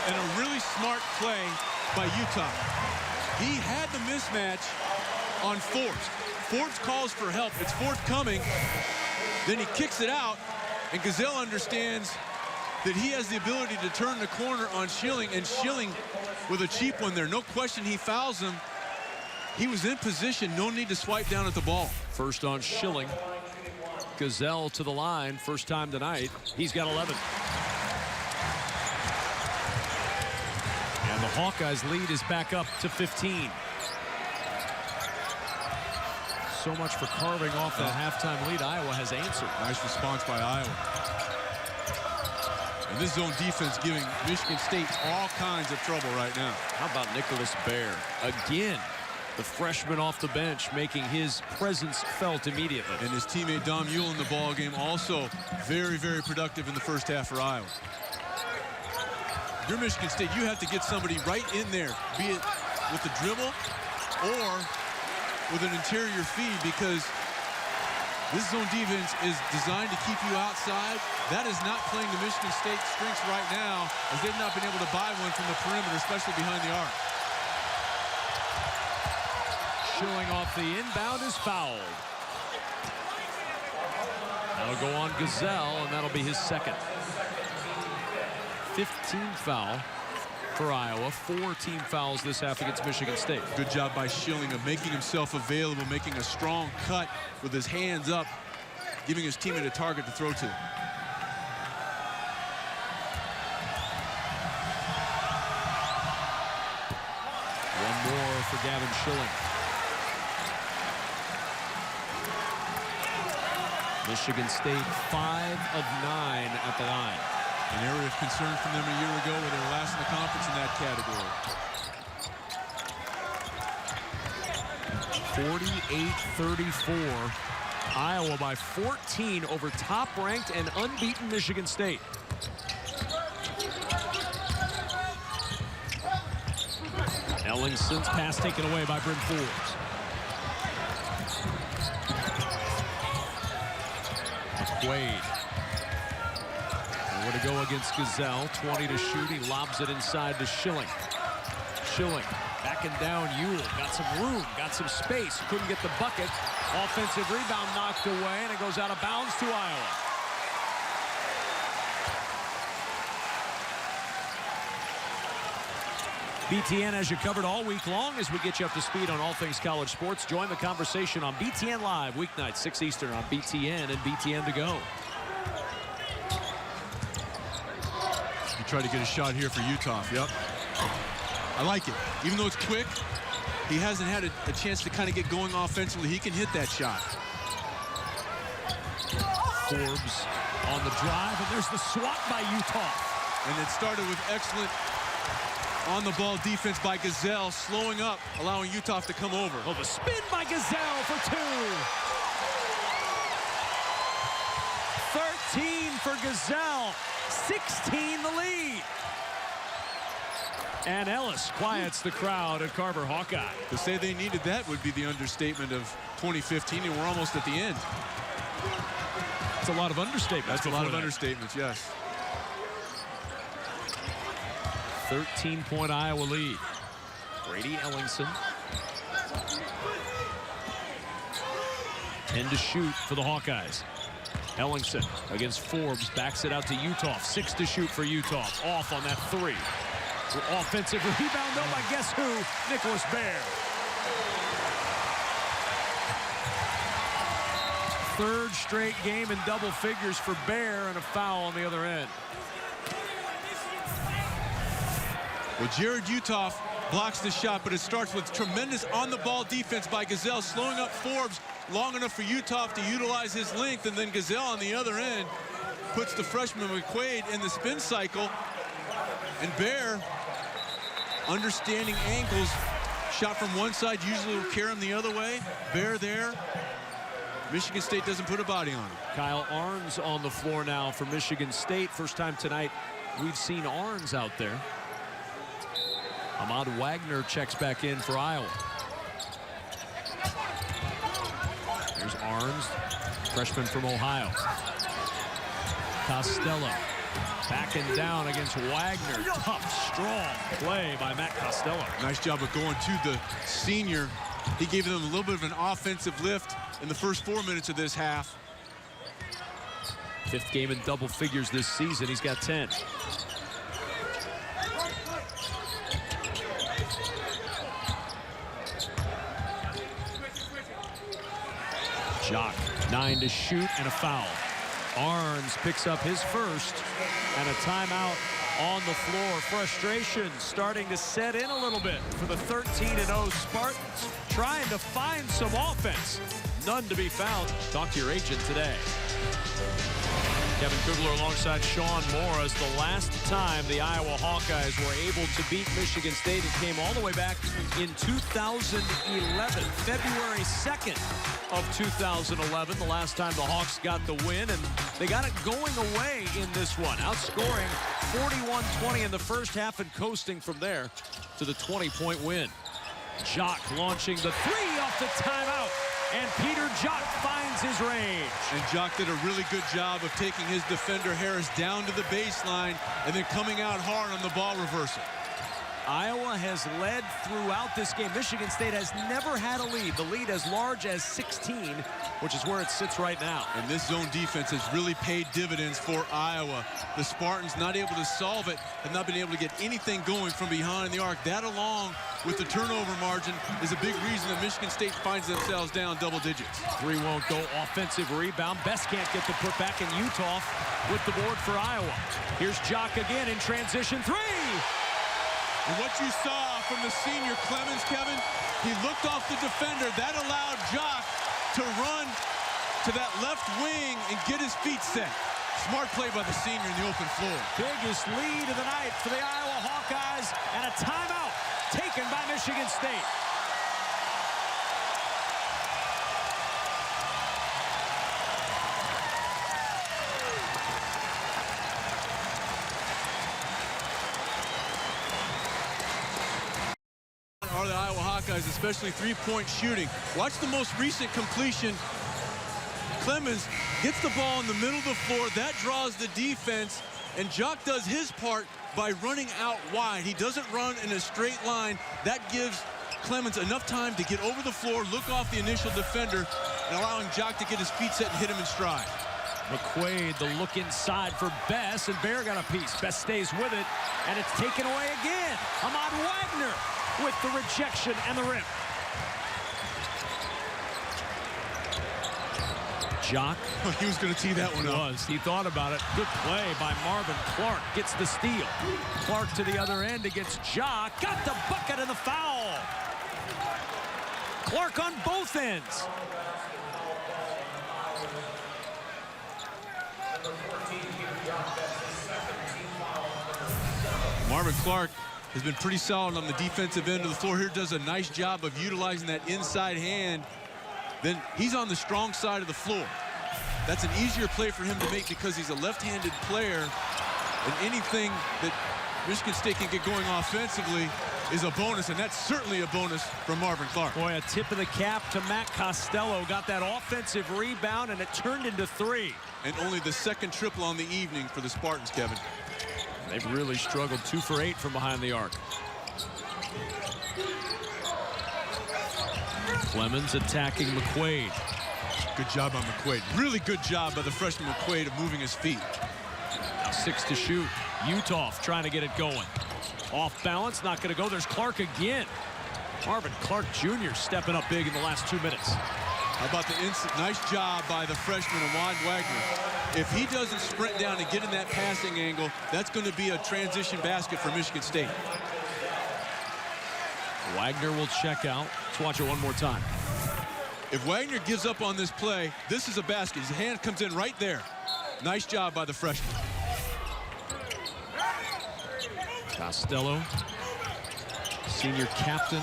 And a really smart play by Utah. He had the mismatch on Forbes. Forbes calls for help. It's forthcoming. Then he kicks it out, and Gazelle understands that he has the ability to turn the corner on Schilling, and Schilling with a cheap one there. No question he fouls him. He was in position. No need to swipe down at the ball. First on Schilling. Gazelle to the line. First time tonight. He's got 11. And the Hawkeyes lead is back up to 15. So much for carving off that halftime lead. Iowa has answered. Nice response by Iowa. And this zone defense giving Michigan State all kinds of trouble right now. How about Nicholas Baer? Again, the freshman off the bench making his presence felt immediately. And his teammate Dom Ewell in the ball game also very, very productive in the first half for Iowa. If you're Michigan State, you have to get somebody right in there, be it with the dribble or with an interior feed, because this zone defense is designed to keep you outside. That is not playing to Michigan State's strengths right now, as they've not been able to buy one from the perimeter, especially behind the arc. Schilling off the inbound is fouled. That'll go on Gazelle, and that'll be his second. 15th foul for Iowa. 4 team fouls this half against Michigan State. Good job by Schilling of making himself available, making a strong cut with his hands up, giving his teammate a target to throw to. One more for Gavin Schilling. Michigan State 5 of 9 at the line. An area of concern from them a year ago, where they were last in the conference in that category. 48-34. Iowa by 14 over top-ranked and unbeaten Michigan State. Ellingson's pass taken away by Bryn Forbes. McQuaid. Nowhere to go against Gazelle. 20 to shoot. He lobs it inside to Schilling. Schilling backing down Ewell. Got some room, got some space. Couldn't get the bucket. Offensive rebound knocked away, and it goes out of bounds to Iowa. BTN has you covered all week long as we get you up to speed on all things college sports. Join the conversation on BTN Live, weeknights, 6 Eastern on BTN and BTN To Go. He tried to get a shot here for Utah. Yep. I like it. Even though it's quick, he hasn't had a chance to kind of get going offensively. He can hit that shot. Forbes on the drive, and there's the swat by Utah. And it started with excellent on-the-ball defense by Gazelle, slowing up, allowing Utah to come over. Oh, the spin by Gazelle for 2. 13 for Gazelle, 16 the lead. And Ellis quiets the crowd at Carver Hawkeye. To say they needed that would be the understatement of 2015, and we're almost at the end. That's a lot of understatements. That's a lot of understatements, yes. 13-point Iowa lead. Brady Ellingson. 10 to shoot for the Hawkeyes. Ellingson against Forbes, backs it out to Utah. 6 to shoot for Utah. Off on that 3. Offensive rebound, though, by guess who? Nicholas Baer. Third straight game in double figures for Baer, and a foul on the other end. Well, Jared Uthoff blocks the shot, but it starts with tremendous on-the-ball defense by Gazelle, slowing up Forbes long enough for Uthoff to utilize his length, and then Gazelle on the other end puts the freshman McQuaid in the spin cycle. And Baer, understanding angles, shot from one side, usually will carry him the other way. Baer there. Michigan State doesn't put a body on him. Kyle Arns on the floor now for Michigan State. First time tonight we've seen Arns out there. Ahmad Wagner checks back in for Iowa. There's Arns, freshman from Ohio. Costello backing down against Wagner. Tough, strong play by Matt Costello. Nice job of going to the senior. He gave them a little bit of an offensive lift in the first 4 minutes of this half. 5th game in double figures this season. He's got 10. Jock, 9 to shoot and a foul. Arns picks up his first, and a timeout on the floor. Frustration starting to set in a little bit for the 13-0 Spartans, trying to find some offense. None to be found. Talk to your agent today. Kevin Kugler alongside Sean Morris. The last time the Iowa Hawkeyes were able to beat Michigan State, it came all the way back in 2011, February 2nd of 2011, the last time the Hawks got the win, and they got it going away in this one, outscoring 41-20 in the first half and coasting from there to the 20-point win. Jock launching the 3 off the timeout, and Peter Jock finds his range. And Jock did a really good job of taking his defender Harris down to the baseline and then coming out hard on the ball reversal. Iowa has led throughout this game. Michigan State has never had a lead. The lead as large as 16, which is where it sits right now. And this zone defense has really paid dividends for Iowa. The Spartans not able to solve it, have not been able to get anything going from behind the arc. That, along with the turnover margin, is a big reason that Michigan State finds themselves down double digits. 3 won't go. Offensive rebound. Best can't get the putback, and Utah with the board for Iowa. Here's Jock again in transition 3. And what you saw from the senior Clemens, Kevin, he looked off the defender. That allowed Jock to run to that left wing and get his feet set. Smart play by the senior in the open floor. Biggest lead of the night for the Iowa Hawkeyes, and a timeout taken by Michigan State. Are the Iowa Hawkeyes, especially three-point shooting. Watch the most recent completion. Clemens gets the ball in the middle of the floor. That draws the defense, and Jock does his part by running out wide. He doesn't run in a straight line. That gives Clemens enough time to get over the floor, look off the initial defender, and allowing Jock to get his feet set and hit him in stride. McQuaid, the look inside for Bess, and Baer got a piece. Bess stays with it, and it's taken away again. Ahmad Wagner with the rejection and the rim. Jock. He was going to tee that one up. He thought about it. Good play by Marvin Clark. Gets the steal. Clark to the other end against Jock. Got the bucket and the foul. Clark on both ends. Marvin Clark has been pretty solid on the defensive end of the floor here. Does a nice job of utilizing that inside hand. Then he's on the strong side of the floor. That's an easier play for him to make because he's a left-handed player, and anything that Michigan State can get going offensively is a bonus, and that's certainly a bonus from Marvin Clark. Boy, a tip of the cap to Matt Costello. Got that offensive rebound, and it turned into 3. And only the second triple on the evening for the Spartans, Kevin. They've really struggled. 2 for 8 from behind the arc. Clemens attacking McQuaid. Good job on McQuaid. Really good job by the freshman McQuaid of moving his feet. Now 6 to shoot. Utah trying to get it going. Off balance, not going to go. There's Clark again. Marvin Clark Jr. stepping up big in the last 2 minutes. How about the nice job by the freshman, Juan Wagner. If he doesn't sprint down and get in that passing angle, that's going to be a transition basket for Michigan State. Wagner will check out. Let's watch it one more time. If Wagner gives up on this play, this is a basket. His hand comes in right there. Nice job by the freshman. Costello, senior captain.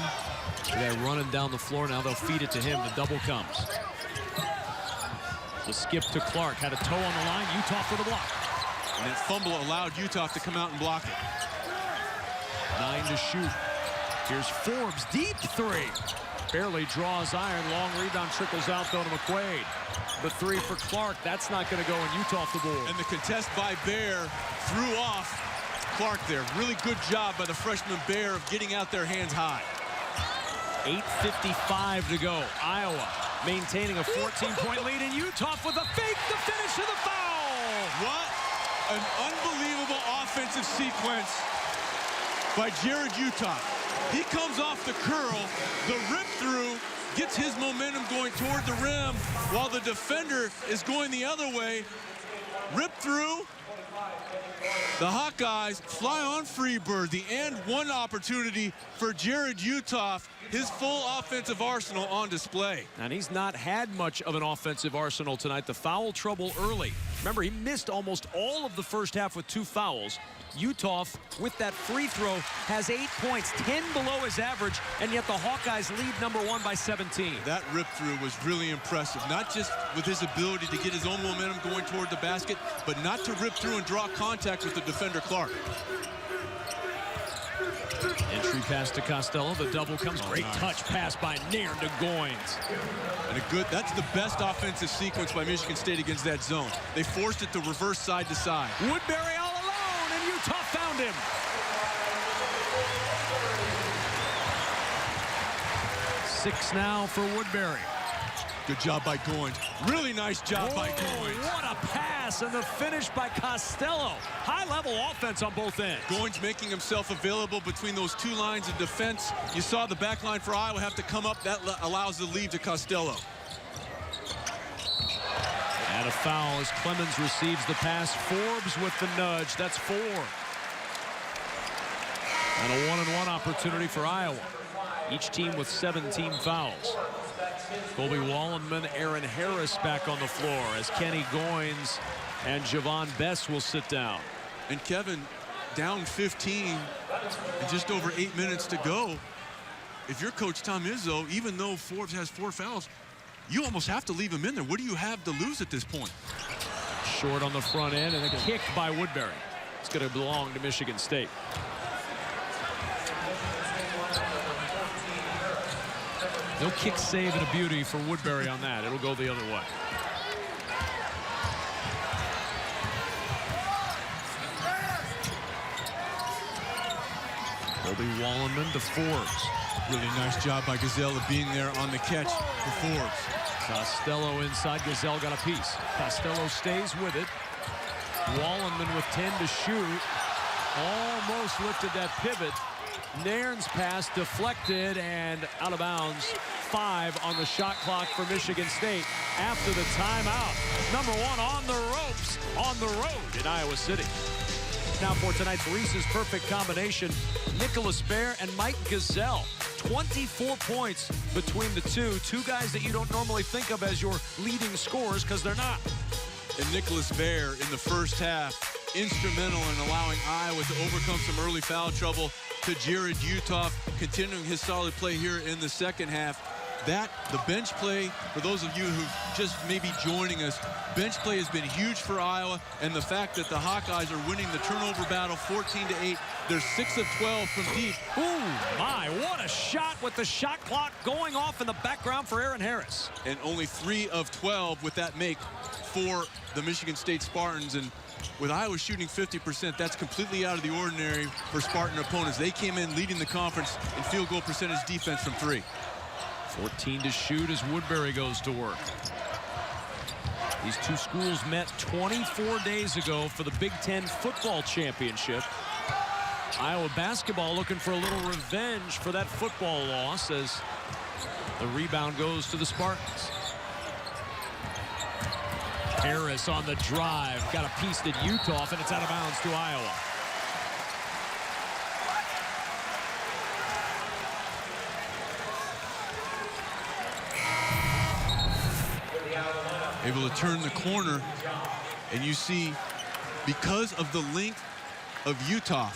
They're running down the floor now. They'll feed it to him. The double comes. The skip to Clark. Had a toe on the line. Utah for the block. And that fumble allowed Utah to come out and block it. 9 to shoot. Here's Forbes. Deep 3. Barely draws iron. Long rebound trickles out, though, to McQuaid. The 3 for Clark. That's not going to go, and Utah off the board. And the contest by Bear threw off Clark there. Really good job by the freshman Bear of getting out their hands high. 8:55 to go. Iowa maintaining a 14-point lead, and Utah with a fake to finish to the foul. What an unbelievable offensive sequence by Jared Utah. He comes off the curl, the rip through, gets his momentum going toward the rim while the defender is going the other way. Rip through. The Hawkeyes fly on Freebird. The and one opportunity for Jared Utah. His full offensive arsenal on display. And he's not had much of an offensive arsenal tonight. The foul trouble early. Remember, he missed almost all of the first half with 2 fouls. Utah, with that free throw, has 8 points, 10 below his average, and yet the Hawkeyes lead #1 by 17. That rip-through was really impressive, not just with his ability to get his own momentum going toward the basket, but not to rip through and draw contact with the defender, Clark. Entry pass to Costello. The double comes. Great touch pass by Nairn to Goins. And that's the best offensive sequence by Michigan State against that zone. They forced it to reverse side to side. Woodbury all alone, and Utah found him. Six now for Woodbury. Good job by Goins. Really nice job by Goins. What a pass, and the finish by Costello. High-level offense on both ends. Goins making himself available between those 2 lines of defense. You saw the back line for Iowa have to come up. That allows the lead to Costello. And a foul as Clemens receives the pass. Forbes with the nudge. That's 4. And a 1-and-1 opportunity for Iowa. Each team with 17 fouls. Colby Wallenman, Aaron Harris back on the floor as Kenny Goins and Javon Bess will sit down. And Kevin, down 15 and just over 8 minutes to go. If you're Coach Tom Izzo, even though Forbes has 4 fouls, you almost have to leave him in there. What do you have to lose at this point? Short on the front end and a kick by Woodbury. It's going to belong to Michigan State. No kick save and a beauty for Woodbury on that. It'll go the other way. Colby Wallenman to Forbes. Really nice job by Gazelle of being there on the catch for Forbes. Costello inside. Gazelle got a piece. Costello stays with it. Wallenman with 10 to shoot. Almost lifted that pivot. Nairn's pass deflected and out of bounds. 5 on the shot clock for Michigan State after the timeout. #1 on the ropes on the road in Iowa City. Now for tonight's Reese's Perfect Combination, Nicholas Baer and Mike Gazelle. 24 points between the two. 2 guys that you don't normally think of as your leading scorers because they're not. And Nicholas Baer in the first half, instrumental in allowing Iowa to overcome some early foul trouble to Jared Utah, continuing his solid play here in the second half. The bench play, for those of you who just may be joining us, bench play has been huge for Iowa, and the fact that the Hawkeyes are winning the turnover battle 14-8. They're 6 of 12 from deep. Ooh, my, what a shot with the shot clock going off in the background for Aaron Harris. And only 3 of 12 with that make for the Michigan State Spartans. And with Iowa shooting 50%, that's completely out of the ordinary for Spartan opponents. They came in leading the conference in field goal percentage defense from 3. 14 to shoot as Woodbury goes to work. These two schools met 24 days ago for the Big Ten football championship. Iowa basketball looking for a little revenge for that football loss as the rebound goes to the Spartans. Harris on the drive, got a piece to Utah, and it's out of bounds to Iowa. Able to turn the corner, and you see, because of the length of Utah,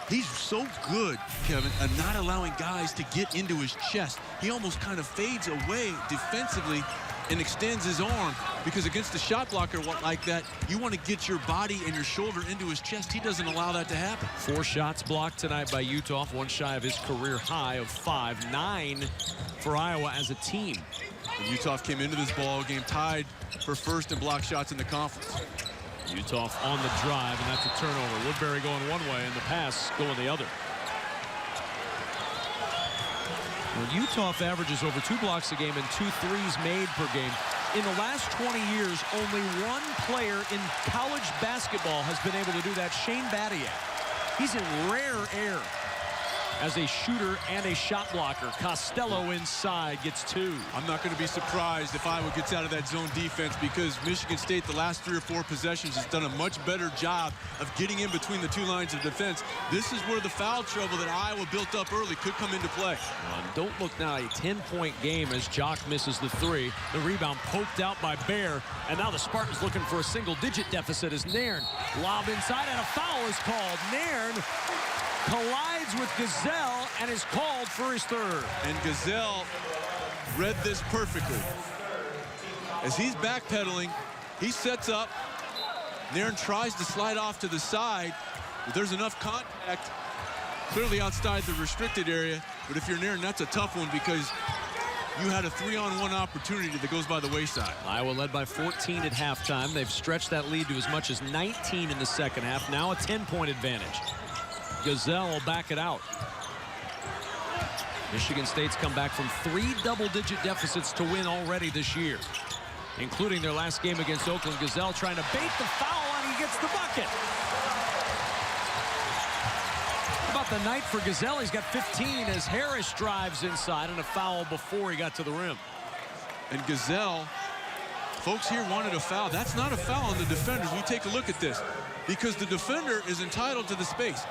he's so good, Kevin, at not allowing guys to get into his chest. He almost kind of fades away defensively and extends his arm, because against a shot blocker like that, you want to get your body and your shoulder into his chest. He doesn't allow that to happen. 4 shots blocked tonight by Utah, one shy of his career high of 5. 9 for Iowa as a team. And Utah came into this ball game tied for first in block shots in the conference. Utah on the drive, and that's a turnover. Woodbury going one way and the pass going the other. Well, Utah averages over 2 blocks a game and 2 threes made per game. In the last 20 years, only one player in college basketball has been able to do that, Shane Battier. He's in rare air as a shooter and a shot blocker. Costello inside gets 2. I'm not going to be surprised if Iowa gets out of that zone defense, because Michigan State the last 3 or 4 possessions has done a much better job of getting in between the 2 lines of defense. This is where the foul trouble that Iowa built up early could come into play. Don't look now, a 10-point game as Jock misses the 3. The rebound poked out by Bear, and now the Spartans looking for a single-digit deficit as Nairn lob inside, and a foul is called. Nairn collides with Gazelle and is called for his 3rd. And Gazelle read this perfectly. As he's backpedaling, he sets up. Nairn tries to slide off to the side, but there's enough contact clearly outside the restricted area. But if you're Nairn, that's a tough one, because you had a 3-on-1 opportunity that goes by the wayside. Iowa led by 14 at halftime. They've stretched that lead to as much as 19 in the second half. Now a 10-point advantage. Gazelle will back it out. Michigan State's come back from 3 double-digit deficits to win already this year, including their last game against Oakland. Gazelle trying to bait the foul, and he gets the bucket. How about the night for Gazelle? He's got 15 as Harris drives inside, and a foul before he got to the rim. And Gazelle, folks here wanted a foul. That's not a foul on the defenders. We take a look at this, because the defender is entitled to the space.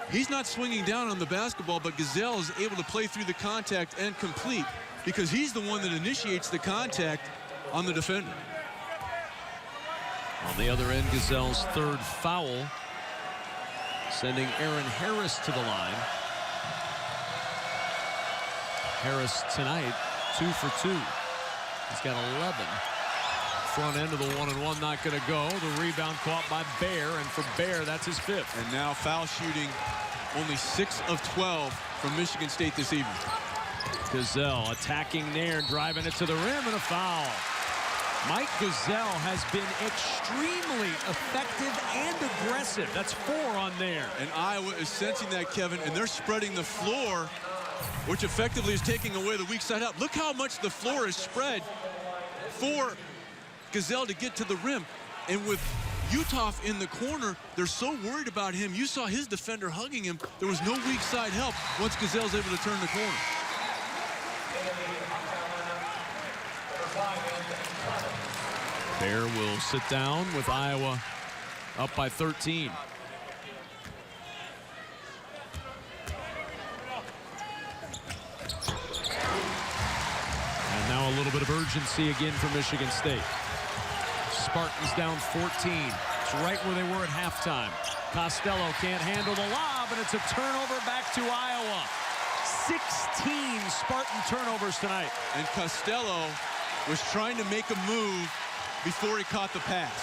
He's not swinging down on the basketball, but Gazelle is able to play through the contact and complete, because he's the one that initiates the contact on the defender. On the other end, Gazelle's 3rd foul, sending Aaron Harris to the line. Harris tonight, 2 for 2. He's got 11. Front end of the 1-and-1 not going to go. The rebound caught by Bear, and for Bear, that's his 5th. And now foul shooting, only 6 of 12 from Michigan State this evening. Gazelle attacking Nairn, driving it to the rim, and a foul. Mike Gazelle has been extremely effective and aggressive. That's 4 on Nairn. And Iowa is sensing that, Kevin, and they're spreading the floor, which effectively is taking away the weak side up. Look how much the floor is spread for Gazelle to get to the rim. And with Utah in the corner, they're so worried about him. You saw his defender hugging him. There was no weak side help once Gazelle's able to turn the corner. Bear will sit down with Iowa up by 13. And now a little bit of urgency again for Michigan State. Spartans down 14. It's right where they were at halftime. Costello can't handle the lob, and it's a turnover back to Iowa. 16 Spartan turnovers tonight. And Costello was trying to make a move before he caught the pass.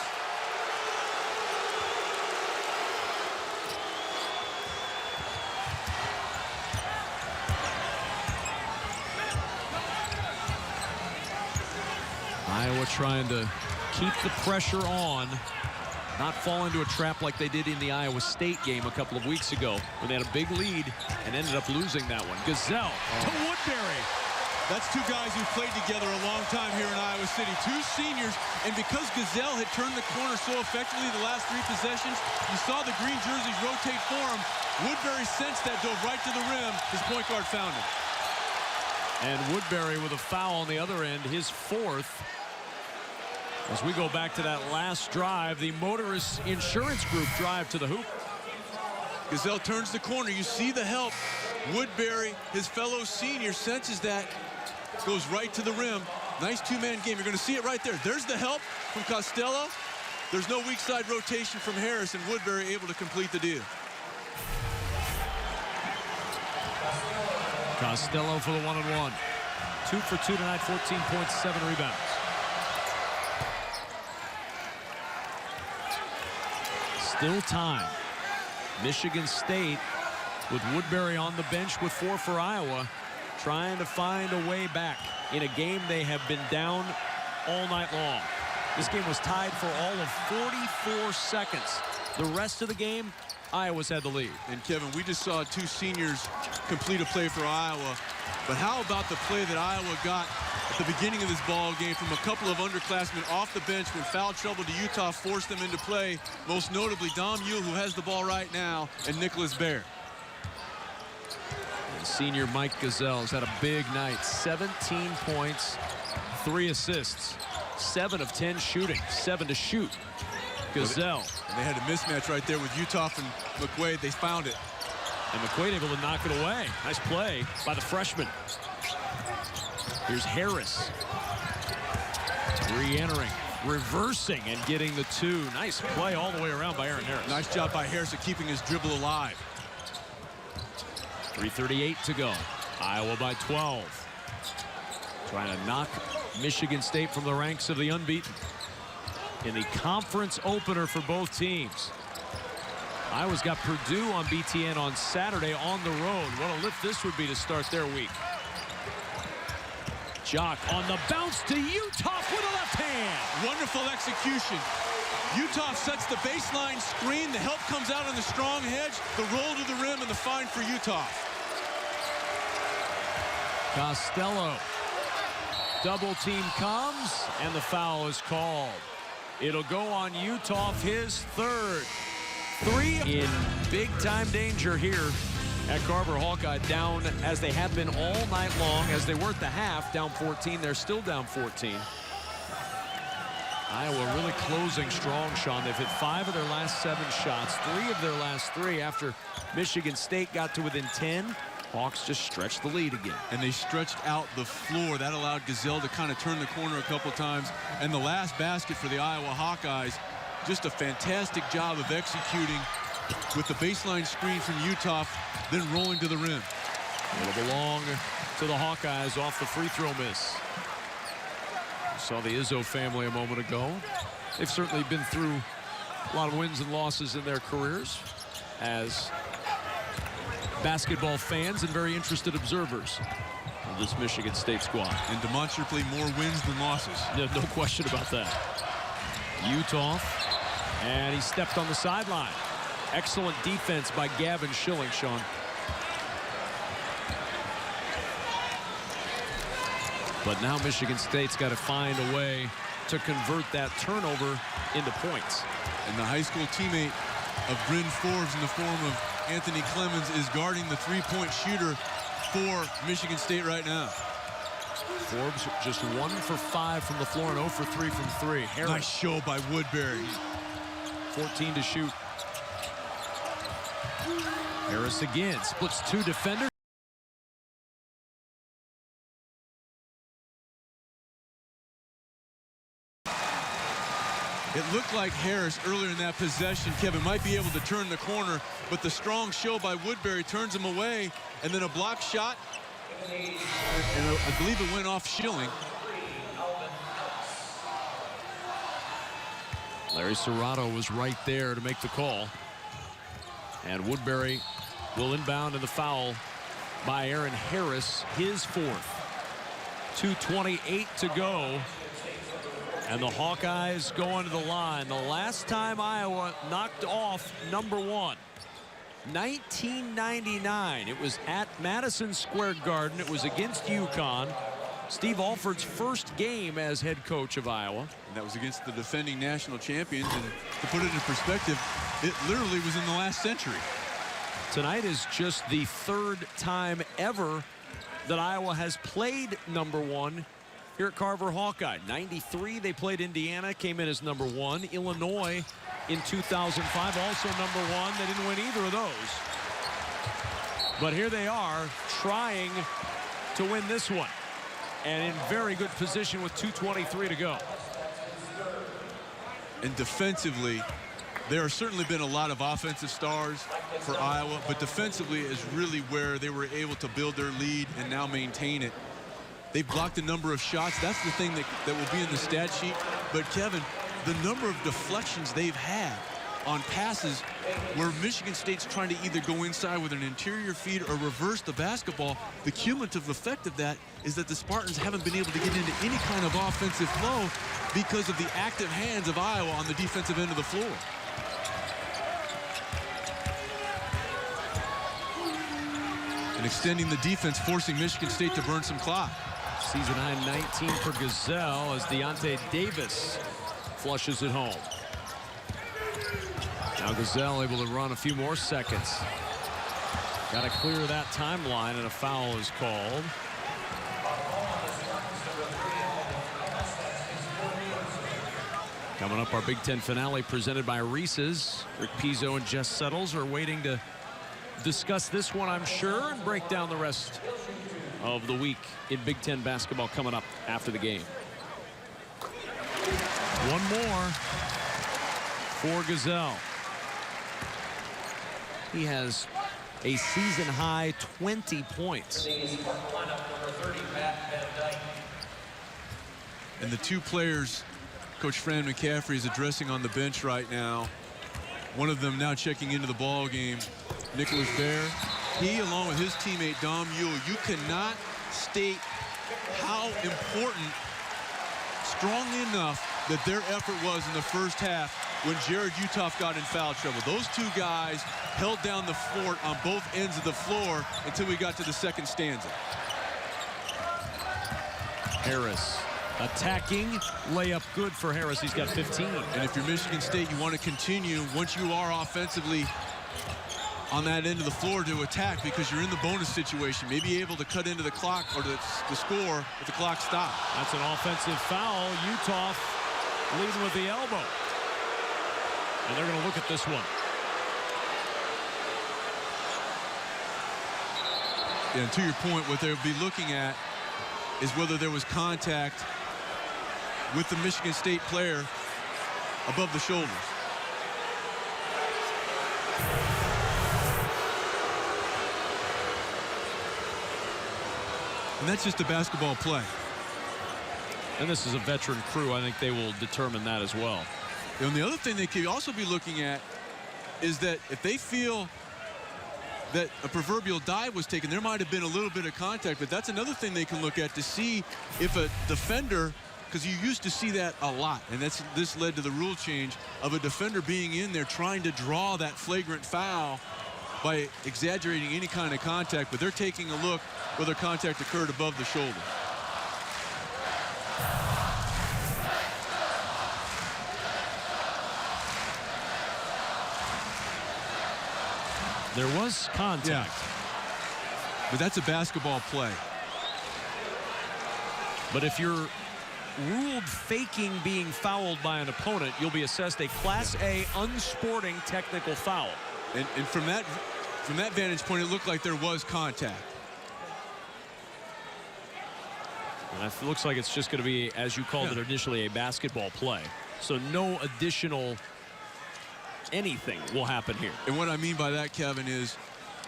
Iowa trying to keep the pressure on, not fall into a trap like they did in the Iowa State game a couple of weeks ago when they had a big lead and ended up losing that one. Gazelle to Woodbury. That's two guys who've played together a long time here in Iowa City. Two seniors, and because Gazelle had turned the corner so effectively the last 3 possessions, you saw the green jerseys rotate for him. Woodbury sensed that, dove right to the rim. His point guard found him. And Woodbury with a foul on the other end, his 4th. As we go back to that last drive, the Motorist Insurance Group drive to the hoop. Gazelle turns the corner. You see the help. Woodbury, his fellow senior, senses that. Goes right to the rim. Nice two-man game. You're going to see it right there. There's the help from Costello. There's no weak side rotation from Harris, and Woodbury able to complete the deal. Costello for the 1-and-1. 2 for 2 tonight, 14.7 rebounds. Still time. Michigan State with Woodbury on the bench with 4 for Iowa, trying to find a way back in a game they have been down all night long. This game was tied for all of 44 seconds. The rest of the game, Iowa's had the lead. And Kevin, we just saw two seniors complete a play for Iowa. But how about the play that Iowa got at the beginning of this ball game from a couple of underclassmen off the bench when foul trouble to Utah forced them into play, most notably Dom Yule, who has the ball right now, and Nicholas Baer. And senior Mike Gazelle has had a big night. 17 points, 3 assists, 7 of 10 shooting, 7 to shoot. Gazelle. And they had a mismatch right there with Utah and McQuaid. They found it. And McQuaid able to knock it away. Nice play by the freshman. Here's Harris. Re-entering, reversing, and getting the 2. Nice play all the way around by Aaron Harris. Nice job by Harris at keeping his dribble alive. 3:38 to go. Iowa by 12. Trying to knock Michigan State from the ranks of the unbeaten in the conference opener for both teams. Iowa's got Purdue on BTN on Saturday on the road. What a lift this would be to start their week. Jock on the bounce to Utah with a left hand. Wonderful execution. Utah sets the baseline screen. The help comes out on the strong hedge. The roll to the rim and the find for Utah. Costello. Double team comes and the foul is called. It'll go on Utah, his 3rd. 3 in big-time danger here at Carver Hawkeye, down as they have been all night long. As they were at the half, down 14. They're still down 14. Iowa really closing strong, Sean. They've hit 5 of their last 7 shots, 3 of their last 3 after Michigan State got to within 10. Hawks just stretched the lead again. And they stretched out the floor. That allowed Gazelle to kind of turn the corner a couple times. And the last basket for the Iowa Hawkeyes, just a fantastic job of executing with the baseline screen from Utah, then rolling to the rim. It'll belong to the Hawkeyes off the free throw miss. We saw the Izzo family a moment ago. They've certainly been through a lot of wins and losses in their careers as basketball fans and very interested observers of this Michigan State squad. And demonstrably more wins than losses. No question about that. Utah, and he stepped on the sideline. Excellent defense by Gavin Schilling, Sean. But now Michigan State's got to find a way to convert that turnover into points. And the high school teammate of Bryn Forbes in the form of Anthony Clemens is guarding the three-point shooter for Michigan State right now. Forbes just 1 for 5 from the floor and 0 for 3 from 3. Harris. Nice show by Woodbury. 14 to shoot. Harris again splits 2 defenders. It looked like Harris earlier in that possession, Kevin, might be able to turn the corner, but the strong show by Woodbury turns him away, and then a block shot, and I believe it went off Schilling. Larry Serrato was right there to make the call. And Woodbury will inbound in the foul by Aaron Harris, his 4th. 2:28 to go. And the Hawkeyes going to the line. The last time Iowa knocked off number 1, 1999. It was at Madison Square Garden. It was against UConn. Steve Alford's first game as head coach of Iowa. And that was against the defending national champions. And to put it in perspective, it literally was in the last century. Tonight is just the third time ever that Iowa has played #1 here at Carver Hawkeye. 93, they played Indiana, came in as #1. Illinois in 2005, also #1. They didn't win either of those. But here they are trying to win this one. And in very good position with 2:23 to go. And defensively, there have certainly been a lot of offensive stars for Iowa, but defensively is really where they were able to build their lead and now maintain it. They've blocked a number of shots. That's the thing that will be in the stat sheet. But Kevin, the number of deflections they've had on passes where Michigan State's trying to either go inside with an interior feed or reverse the basketball, the cumulative effect of that is that the Spartans haven't been able to get into any kind of offensive flow because of the active hands of Iowa on the defensive end of the floor. And extending the defense, forcing Michigan State to burn some clock. Season high 19 for Gazelle as Deontay Davis flushes it home. Now Gazelle able to run a few more seconds. Got to clear that timeline, and a foul is called. Coming up, our Big Ten finale presented by Reese's. Rick Pizzo and Jess Settles are waiting to discuss this one, I'm sure, and break down the rest of the week in Big Ten basketball coming up after the game. One more for Gazelle. He has a season-high 20 points. And the two players Coach Fran McCaffrey is addressing on the bench right now, one of them now checking into the ball game, Nicholas Baer. He, along with his teammate Dom Ewell, you cannot state how important, strongly enough, that their effort was in the first half when Jared Utoff got in foul trouble. Those two guys held down the fort on both ends of the floor until we got to the second stanza. Harris attacking, layup good for Harris. He's got 15. And if you're Michigan State, you want to continue once you are offensively on that end of the floor to attack, because you're in the bonus situation. Maybe able to cut into the clock or the score if the clock stops. That's an offensive foul. Utoff leading with the elbow. And they're going to look at this one. And to your point, what they'll be looking at is whether there was contact with the Michigan State player above the shoulders. And that's just a basketball play. And this is a veteran crew. I think they will determine that as well. And the other thing they could also be looking at is that if they feel that a proverbial dive was taken, there might have been a little bit of contact, but that's another thing they can look at to see if a defender, because you used to see that a lot, and this led to the rule change of a defender being in there trying to draw that flagrant foul by exaggerating any kind of contact, but they're taking a look whether contact occurred above the shoulder. There was contact. Yeah. But that's a basketball play. But if you're ruled faking being fouled by an opponent, you'll be assessed a Class A unsporting technical foul. And from that vantage point, it looked like there was contact. And it looks like it's just going to be, as you called it initially, a basketball play. So no additional anything will happen here. And what I mean by that, Kevin, is,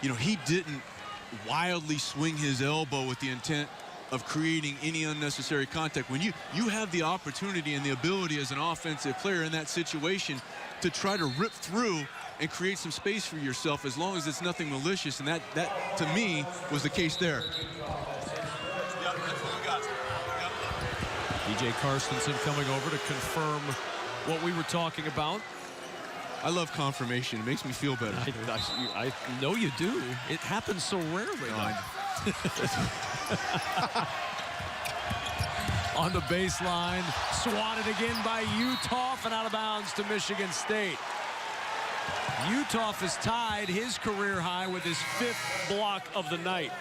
you know, he didn't wildly swing his elbow with the intent of creating any unnecessary contact. When you have the opportunity and the ability as an offensive player in that situation to try to rip through and create some space for yourself, as long as it's nothing malicious, and that to me was the case there. DJ Carstensen coming over to confirm what we were talking about. I love confirmation. It makes me feel better. I know you do. It happens so rarely. on the baseline. Swatted again by Utah and out of bounds to Michigan State. Utah has tied his career high with his 5th block of the night.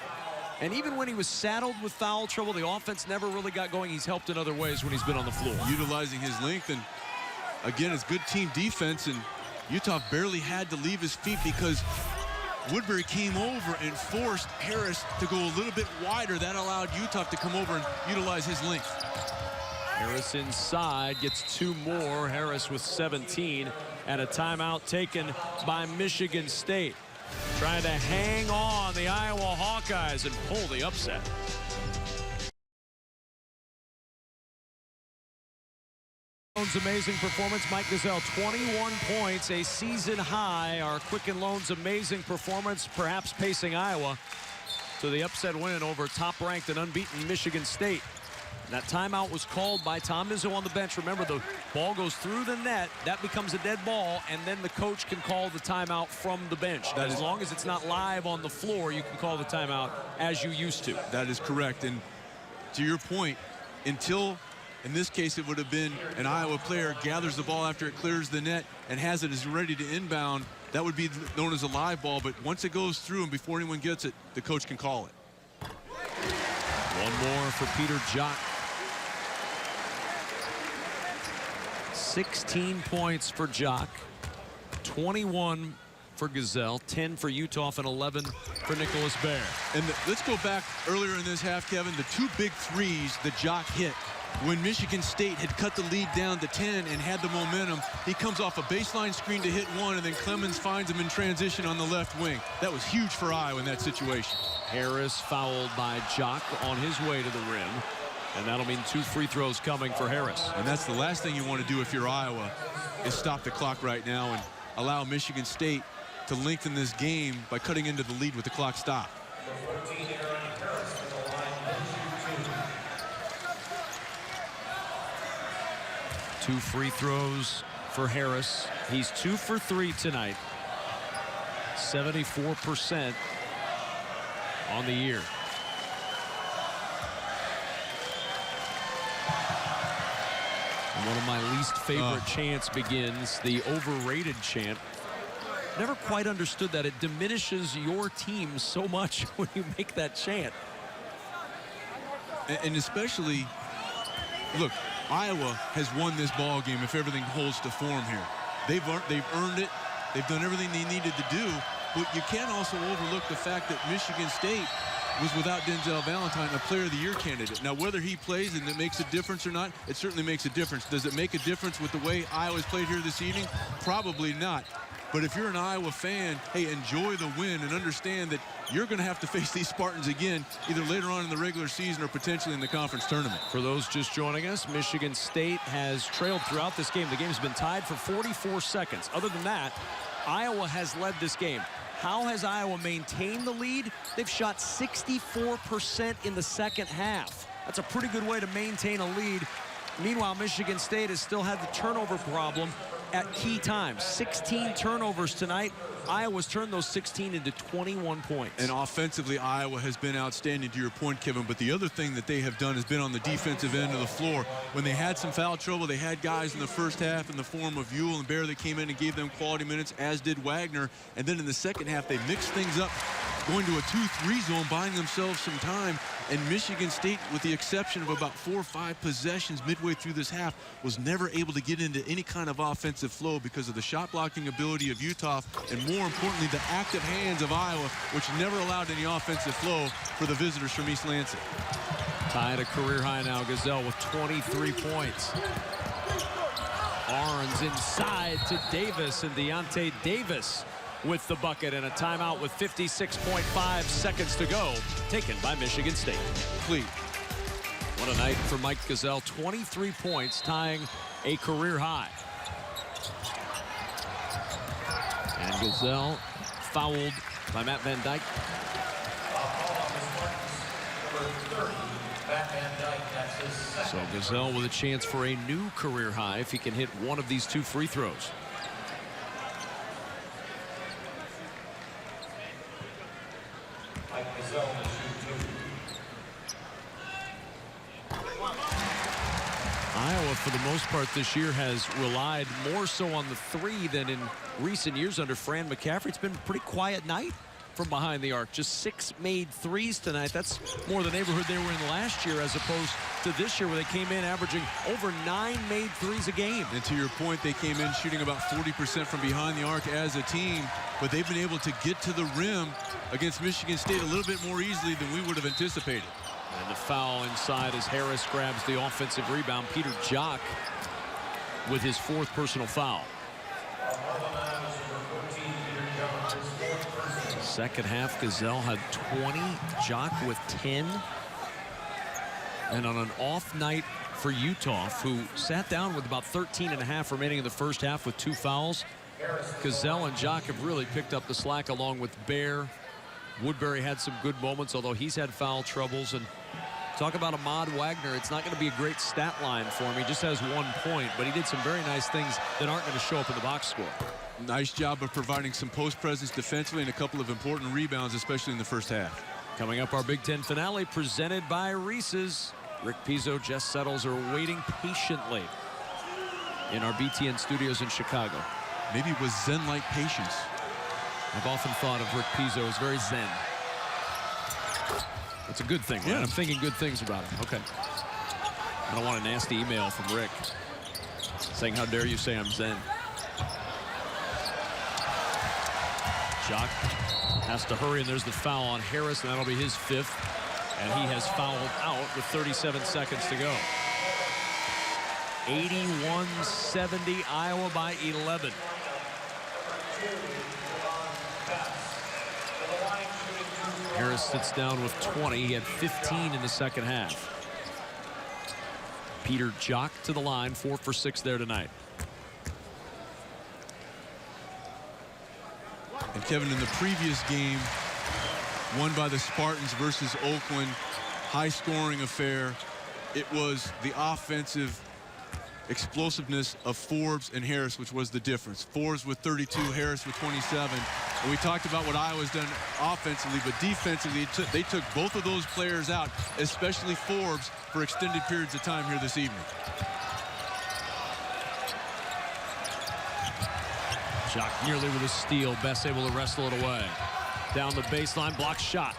And even when he was saddled with foul trouble, the offense never really got going. He's helped in other ways when he's been on the floor. Utilizing his length, and again, it's good team defense, and Utah barely had to leave his feet because Woodbury came over and forced Harris to go a little bit wider. That allowed Utah to come over and utilize his length. Harris inside, gets 2 more. Harris with 17, and a timeout taken by Michigan State. Trying to hang on the Iowa Hawkeyes and pull the upset. Amazing performance. Mike Gesell, 21 points, a season high. Our Quicken Loans amazing performance, perhaps pacing Iowa to the upset win over top-ranked and unbeaten Michigan State. That timeout was called by Tom Izzo on the bench. Remember, the ball goes through the net. That becomes a dead ball, and then the coach can call the timeout from the bench. As long as it's not live on the floor, you can call the timeout as you used to. That is correct. And to your point, until, in this case, it would have been an Iowa player gathers the ball after it clears the net and has it as ready to inbound, that would be known as a live ball. But once it goes through and before anyone gets it, the coach can call it. One more for Peter Jock. 16 points for Jock, 21 for Gesell, 10 for Utah, and 11 for Nicholas Baer. And let's go back earlier in this half, Kevin. The 2 big threes that Jock hit when Michigan State had cut the lead down to 10 and had the momentum. He comes off a baseline screen to hit one, and then Clemens finds him in transition on the left wing. That was huge for Iowa in that situation. Harris fouled by Jock on his way to the rim. And that'll mean 2 free throws coming for Harris. And that's the last thing you want to do if you're Iowa, is stop the clock right now and allow Michigan State to lengthen this game by cutting into the lead with the clock stopped. Two free throws for Harris. He's 2 for 3 tonight. 74% on the year. One of my least favorite chants begins, the overrated chant. Never quite understood that. It diminishes your team so much when you make that chant. And especially, look, Iowa has won this ball game if everything holds to form here. They've earned it. They've done everything they needed to do. But you can't also overlook the fact that Michigan State was without Denzel Valentine, a Player of the Year candidate. Now, whether he plays and it makes a difference or not, it certainly makes a difference. Does it make a difference with the way Iowa's played here this evening? Probably not. But if you're an Iowa fan, hey, enjoy the win and understand that you're going to have to face these Spartans again, either later on in the regular season or potentially in the conference tournament. For those just joining us, Michigan State has trailed throughout this game. The game's been tied for 44 seconds. Other than that, Iowa has led this game. How has Iowa maintained the lead? They've shot 64% in the second half. That's a pretty good way to maintain a lead. Meanwhile, Michigan State has still had the turnover problem at key times. 16 turnovers tonight. Iowa's turned those 16 into 21 points. And offensively, Iowa has been outstanding, to your point, Kevin. But the other thing that they have done has been on the defensive end of the floor. When they had some foul trouble, they had guys in the first half in the form of Ewell and Baer that came in and gave them quality minutes, as did Wagner. And then in the second half, they mixed things up, going to a 2-3 zone, buying themselves some time. And Michigan State, with the exception of about 4 or 5 possessions midway through this half, was never able to get into any kind of offensive flow because of the shot blocking ability of Utah, and more importantly, the active hands of Iowa, which never allowed any offensive flow for the visitors from East Lansing. Tied a career high now, Gesell with 23 points. Arns inside to Davis, and Deontay Davis with the bucket, and a timeout with 56.5 seconds to go, taken by Michigan State. Complete. What a night for Mike Gesell. 23 points, tying a career high. And Gesell fouled by Matt Van Dyke. So Gesell with a chance for a new career high if he can hit one of these 2 free throws. Iowa, for the most part this year, has relied more so on the three than in recent years under Fran McCaffery. It's been a pretty quiet night from behind the arc. Just 6 made threes tonight. That's more the neighborhood they were in last year as opposed to this year, where they came in averaging over 9 made threes a game. And to your point, they came in shooting about 40% from behind the arc as a team, but they've been able to get to the rim against Michigan State a little bit more easily than we would have anticipated. And the foul inside as Harris grabs the offensive rebound. Peter Jock with his 4th personal foul. Second half, Gazelle had 20. Jock with 10. And on an off night for Utah, who sat down with about 13.5 remaining in the first half with 2 fouls, Gazelle and Jock have really picked up the slack along with Bear. Woodbury had some good moments, although he's had foul troubles. And talk about Ahmad Wagner. It's not going to be a great stat line for him. He just has 1 point, but he did some very nice things that aren't going to show up in the box score. Nice job of providing some post presence defensively and a couple of important rebounds, especially in the first half. Coming up, our Big Ten finale presented by Reese's. Rick Pizzo, Jess Settles are waiting patiently in our BTN studios in Chicago. Maybe it was Zen-like patience. I've often thought of Rick Pizzo as very zen. It's a good thing, right? Yeah. I'm thinking good things about him. Okay. I don't want a nasty email from Rick saying, how dare you say I'm zen. Jock has to hurry, and there's the foul on Harris, and that'll be his 5th. And he has fouled out with 37 seconds to go. 81-70, Iowa by 11. Harris sits down with 20. He had 15 in the second half. Peter Jock to the line, 4 for 6 there tonight. And Kevin, in the previous game, won by the Spartans versus Oakland, high-scoring affair, it was the offensive explosiveness of Forbes and Harris, which was the difference. Forbes with 32, Harris with 27. And we talked about what Iowa's done offensively, but defensively, they took both of those players out, especially Forbes, for extended periods of time here this evening. Jock nearly with a steal. Best able to wrestle it away. Down the baseline, blocked shot.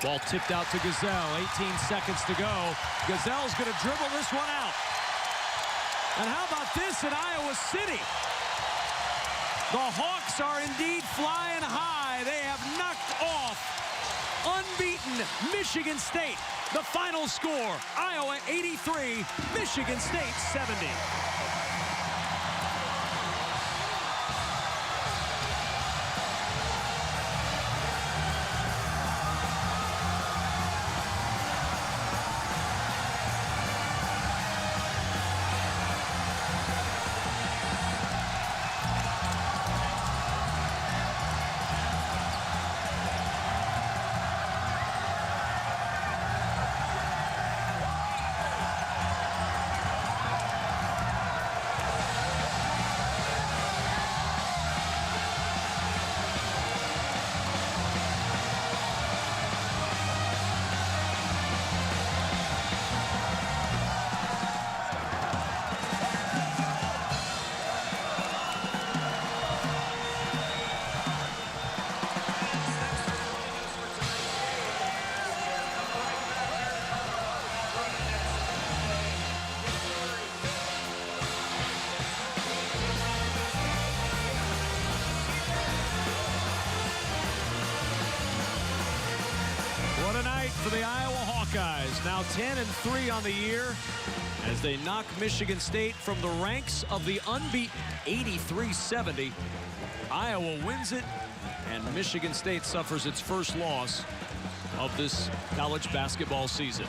Ball tipped out to Gazelle. 18 seconds to go. Gazelle's going to dribble this one out. And how about this in Iowa City? The Hawks are indeed flying high. They have knocked off unbeaten Michigan State. The final score, Iowa 83, Michigan State 70. For the Iowa Hawkeyes, now 10-3 on the year as they knock Michigan State from the ranks of the unbeaten 83-70. Iowa wins it, and Michigan State suffers its first loss of this college basketball season.